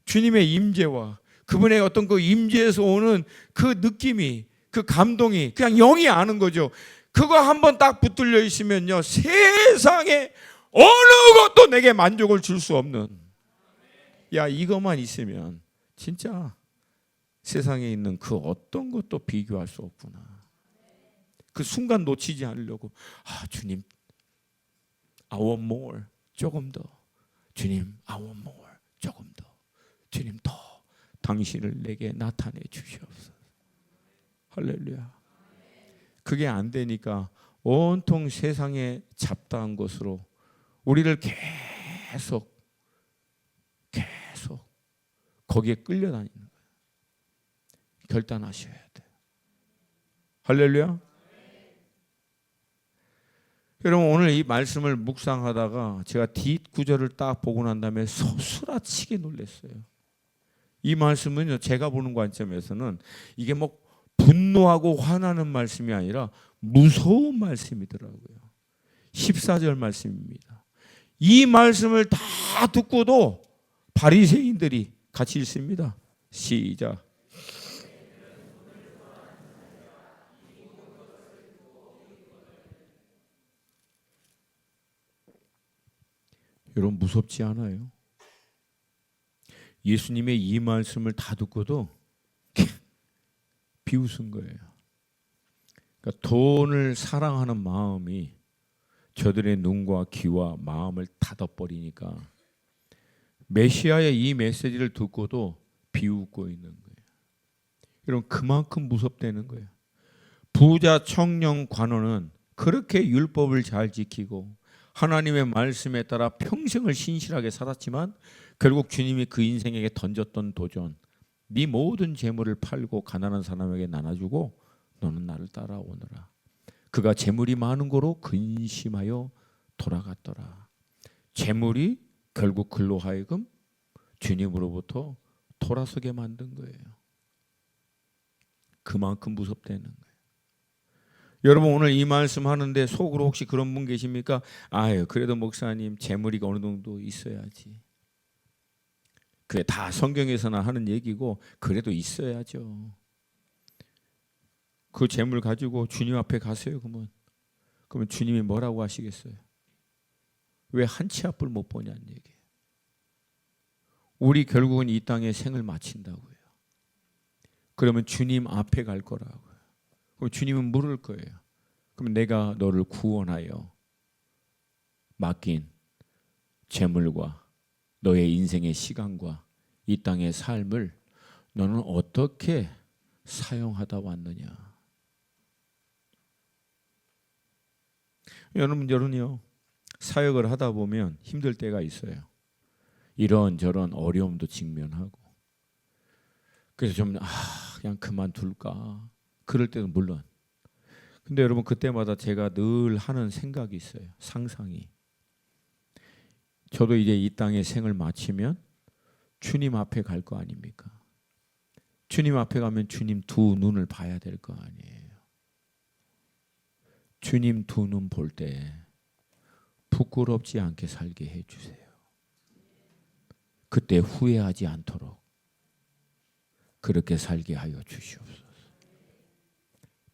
주님의 임재와 그분의 어떤 그 임재에서 오는 그 느낌이, 그 감동이 그냥 영이 아는 거죠. 그거 한번 딱 붙들려 있으면요, 세상에 어느 것도 내게 만족을 줄 수 없는, 야, 이것만 있으면 진짜 세상에 있는 그 어떤 것도 비교할 수 없구나. 그 순간 놓치지 않으려고, 주님, I want more, 조금 더. 주님, I want more, 조금 더. 주님, 더 당신을 내게 나타내 주시옵소서. 할렐루야. 그게 안 되니까 온통 세상에 잡다한 것으로 우리를 계속 거기에 끌려다니는 거예요. 결단하셔야 돼요. 할렐루야. 여러분, 오늘 이 말씀을 묵상하다가 제가 뒷구절을 딱 보고 난 다음에 소스라치게 놀랐어요. 이 말씀은요, 제가 보는 관점에서는 이게 뭐 분노하고 화나는 말씀이 아니라 무서운 말씀이더라고요. 14절 말씀입니다. 이 말씀을 다 듣고도 바리새인들이 같이 읽습니다. 시작. 여러분, 무섭지 않아요? 예수님의 이 말씀을 다 듣고도 비웃은 거예요. 그러니까 돈을 사랑하는 마음이 저들의 눈과 귀와 마음을 닫아버리니까 메시아의 이 메시지를 듣고도 비웃고 있는 거예요. 여러분, 그만큼 무섭다는 거예요. 부자 청년 관원은 그렇게 율법을 잘 지키고 하나님의 말씀에 따라 평생을 신실하게 살았지만 결국 주님이 그 인생에게 던졌던 도전, 네 모든 재물을 팔고 가난한 사람에게 나눠주고 너는 나를 따라오너라. 그가 재물이 많은 고로 근심하여 돌아갔더라. 재물이 결국 그로 하여금 주님으로부터 돌아서게 만든 거예요. 그만큼 무섭다는 거예요. 여러분, 오늘 이 말씀 하는데 속으로 혹시 그런 분 계십니까? 그래도 목사님, 재물이 어느 정도 있어야지. 그게 다 성경에서나 하는 얘기고 그래도 있어야죠. 그 재물 가지고 주님 앞에 가세요. 그러면 주님이 뭐라고 하시겠어요? 왜 한 치 앞을 못 보냐는 얘기예요. 우리 결국은 이 땅에 생을 마친다고요. 그러면 주님 앞에 갈 거라고요. 그럼 주님은 물을 거예요. 그럼 내가 너를 구원하여 맡긴 재물과 너의 인생의 시간과 이 땅의 삶을 너는 어떻게 사용하다 왔느냐. 여러분요, 사역을 하다 보면 힘들 때가 있어요. 이런저런 어려움도 직면하고. 그래서 좀 그냥 그만둘까. 그럴 때도 물론. 근데 여러분, 그때마다 제가 늘 하는 생각이 있어요. 상상이. 저도 이제 이 땅의 생을 마치면 주님 앞에 갈 거 아닙니까? 주님 앞에 가면 주님 두 눈을 봐야 될 거 아니에요. 주님 두 눈 볼 때 부끄럽지 않게 살게 해주세요. 그때 후회하지 않도록 그렇게 살게 하여 주시옵소서.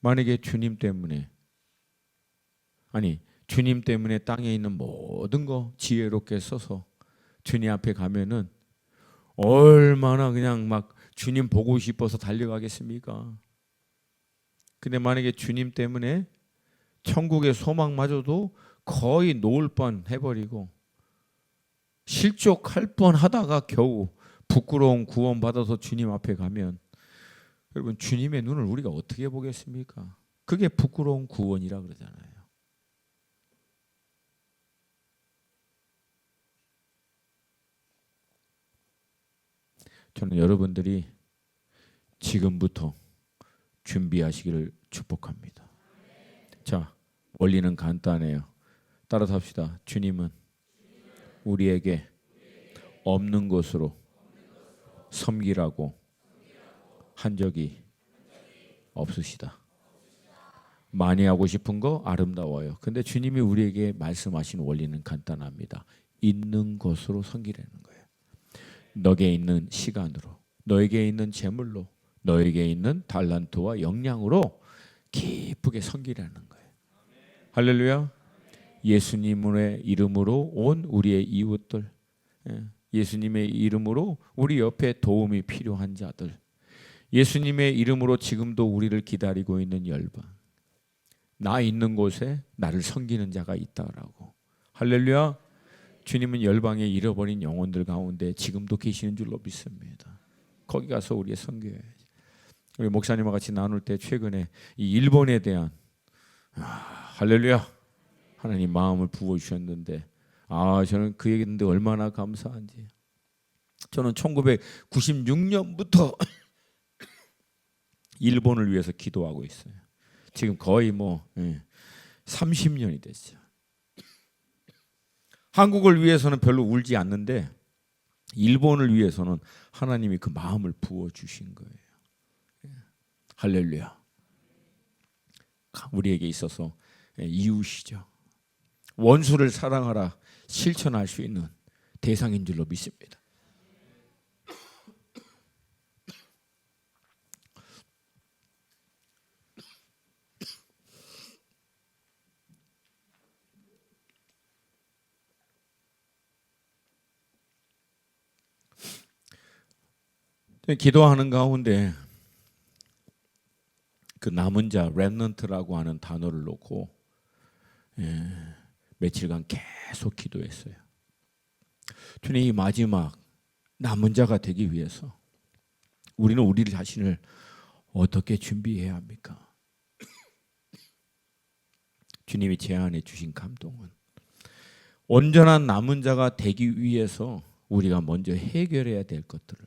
만약에 주님 때문에 땅에 있는 모든 거 지혜롭게 써서 주님 앞에 가면은 얼마나 그냥 막 주님 보고 싶어서 달려가겠습니까? 근데 만약에 주님 때문에 천국의 소망마저도 거의 놓을 뻔 해버리고 실족할 뻔 하다가 겨우 부끄러운 구원 받아서 주님 앞에 가면 여러분 주님의 눈을 우리가 어떻게 보겠습니까? 그게 부끄러운 구원이라 그러잖아요. 저는 여러분들이 지금부터 준비하시기를 축복합니다. 자, 원리는 간단해요. 따라서 합시다. 주님은 우리에게 없는 것으로 섬기라고 한 적이 없으시다. 많이 하고 싶은 거 아름다워요. 근데 주님이 우리에게 말씀하신 원리는 간단합니다. 있는 것으로 섬기라는 거예요. 너에게 있는 시간으로, 너에게 있는 재물로, 너에게 있는 달란트와 역량으로 기쁘게 섬기라는 거예요. 할렐루야. 예수님의 이름으로 온 우리의 이웃들, 예수님의 이름으로 우리 옆에 도움이 필요한 자들, 예수님의 이름으로 지금도 우리를 기다리고 있는 열방, 나 있는 곳에 나를 섬기는 자가 있다라고. 할렐루야. 주님은 열방에 잃어버린 영혼들 가운데 지금도 계시는 줄로 믿습니다. 거기 가서 우리의 섬겨야지. 우리 목사님과 같이 나눌 때 최근에 이 일본에 대한 할렐루야 하나님 마음을 부어주셨는데 저는 그 얘기 듣는데 얼마나 감사한지. 저는 1996년부터 일본을 위해서 기도하고 있어요. 지금 거의 30년이 됐죠. 한국을 위해서는 별로 울지 않는데 일본을 위해서는 하나님이 그 마음을 부어주신 거예요. 할렐루야. 우리에게 있어서 이웃이죠. 원수를 사랑하라 실천할 수 있는 대상인 줄로 믿습니다. 기도하는 가운데 그 남은 자 렘넌트라고 하는 단어를 놓고 며칠간 계속 기도했어요. 주님, 이 마지막 남은 자가 되기 위해서 우리는 우리 자신을 어떻게 준비해야 합니까? 주님이 제안해 주신 감동은 온전한 남은 자가 되기 위해서 우리가 먼저 해결해야 될 것들을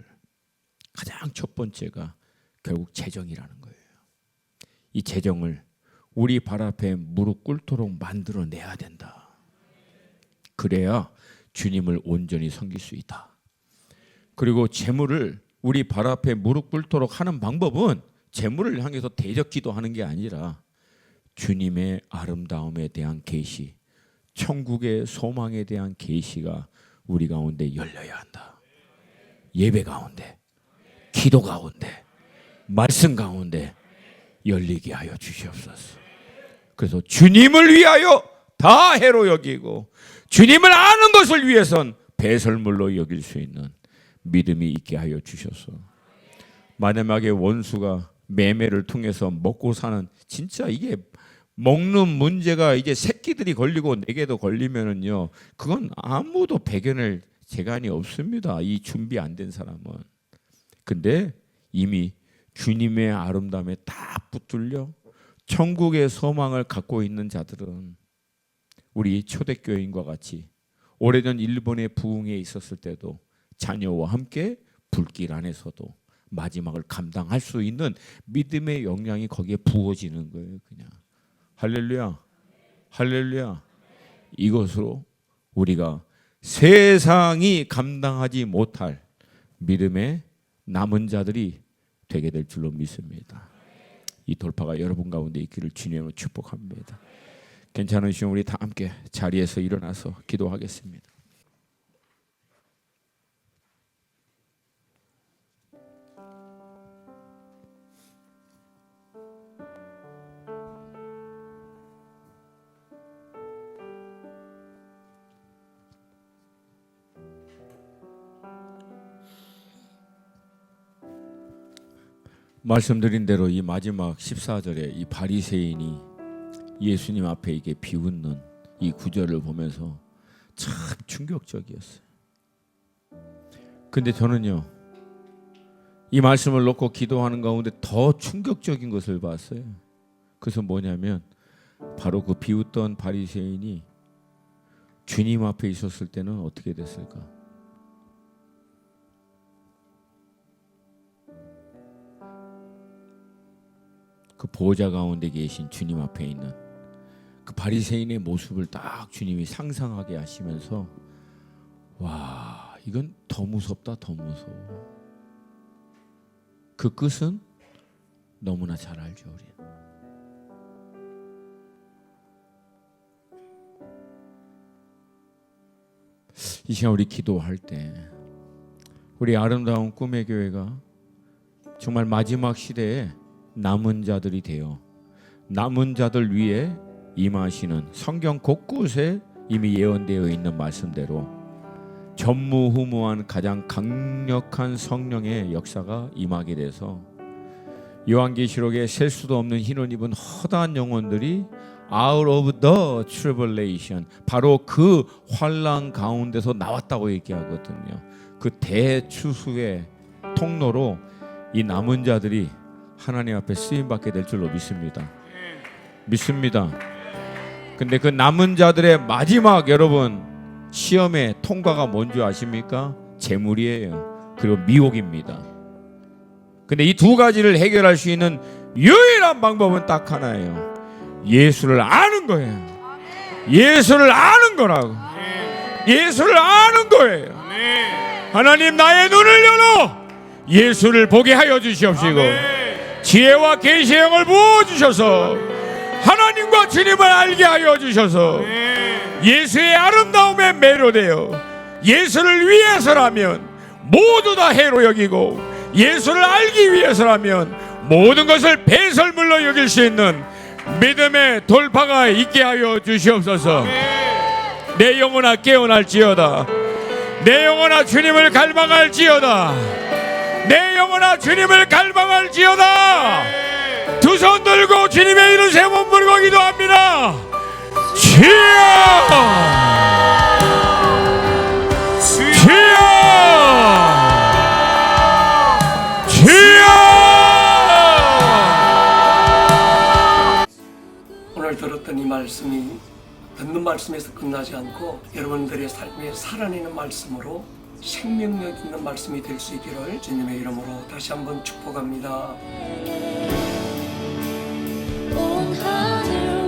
가장 첫 번째가 결국 재정이라는 거예요. 이 재정을 우리 발 앞에 무릎 꿇도록 만들어내야 된다. 그래야 주님을 온전히 섬길 수 있다. 그리고 재물을 우리 발 앞에 무릎 꿇도록 하는 방법은 재물을 향해서 대적 기도하는 게 아니라 주님의 아름다움에 대한 계시, 천국의 소망에 대한 계시가 우리 가운데 열려야 한다. 예배 가운데, 기도 가운데, 말씀 가운데 열리게 하여 주시옵소서. 그래서 주님을 위하여 다 해로 여기고 주님을 아는 것을 위해선 배설물로 여길 수 있는 믿음이 있게 하여 주셔서 마지막에 원수가 매매를 통해서 먹고 사는, 진짜 이게 먹는 문제가 이제 새끼들이 걸리고 내게도 걸리면은요, 그건 아무도 배견할 재간이 없습니다. 이 준비 안 된 사람은. 근데 이미 주님의 아름다움에 다 붙들려 천국의 소망을 갖고 있는 자들은 우리 초대교인과 같이 오래전 일본의 부흥에 있었을 때도 자녀와 함께 불길 안에서도 마지막을 감당할 수 있는 믿음의 역량이 거기에 부어지는 거예요. 그냥 할렐루야, 할렐루야. 이것으로 우리가 세상이 감당하지 못할 믿음의 남은 자들이 되게 될 줄로 믿습니다. 이 돌파가 여러분 가운데 있기를 주님으로 축복합니다. 괜찮으시면 우리 다 함께 자리에서 일어나서 기도하겠습니다. 말씀드린 대로 이 마지막 14절에 이 바리새인이 예수님 앞에 이게 비웃는 이 구절을 보면서 참 충격적이었어요. 근데 저는요, 이 말씀을 놓고 기도하는 가운데 더 충격적인 것을 봤어요. 그것은 뭐냐면 바로 그 비웃던 바리새인이 주님 앞에 있었을 때는 어떻게 됐을까? 그 보좌 가운데 계신 주님 앞에 있는 그 바리새인의 모습을 딱 주님이 상상하게 하시면서, 와, 이건 더 무섭다, 더 무서워. 그 끝은 너무나 잘 알죠, 우리는. 이 시간 우리 기도할 때 우리 아름다운 꿈의 교회가 정말 마지막 시대에 남은 자들이 되어 남은 자들 위에 임하시는, 성경 곳곳에 이미 예언되어 있는 말씀대로 전무후무한 가장 강력한 성령의 역사가 임하게 돼서 요한계시록에 셀 수도 없는 흰옷 입은 허다한 영혼들이 out of the tribulation, 바로 그 환난 가운데서 나왔다고 얘기하거든요. 그 대추수의 통로로 이 남은 자들이 하나님 앞에 쓰임받게 될 줄로 믿습니다. 믿습니다. 근데 그 남은 자들의 마지막, 여러분, 시험의 통과가 뭔지 아십니까? 재물이에요. 그리고 미혹입니다. 근데 이 두 가지를 해결할 수 있는 유일한 방법은 딱 하나예요. 예수를 아는 거예요. 예수를 아는 거라고. 예수를 아는 거예요. 하나님, 나의 눈을 열어 예수를 보게 하여 주시옵시고 지혜와 계시의 영을 부어주셔서 하나님과 주님을 알게 하여 주셔서 예수의 아름다움에 매료되어 예수를 위해서라면 모두 다 해로 여기고 예수를 알기 위해서라면 모든 것을 배설물로 여길 수 있는 믿음의 돌파가 있게 하여 주시옵소서. 내 영혼아 깨어날지어다. 내 영혼아 주님을 갈망할지어다. 내 영혼아 주님을 갈망할지어다. 두 손 들고 주님의 이름 세 번 부르고 기도합니다. 주여, 주여, 주여. 오늘 들었던 이 말씀이 듣는 말씀에서 끝나지 않고 여러분들의 삶에 살아내는 말씀으로 생명력 있는 말씀이 될 수 있기를 주님의 이름으로 다시 한번 축복합니다. 온 하늘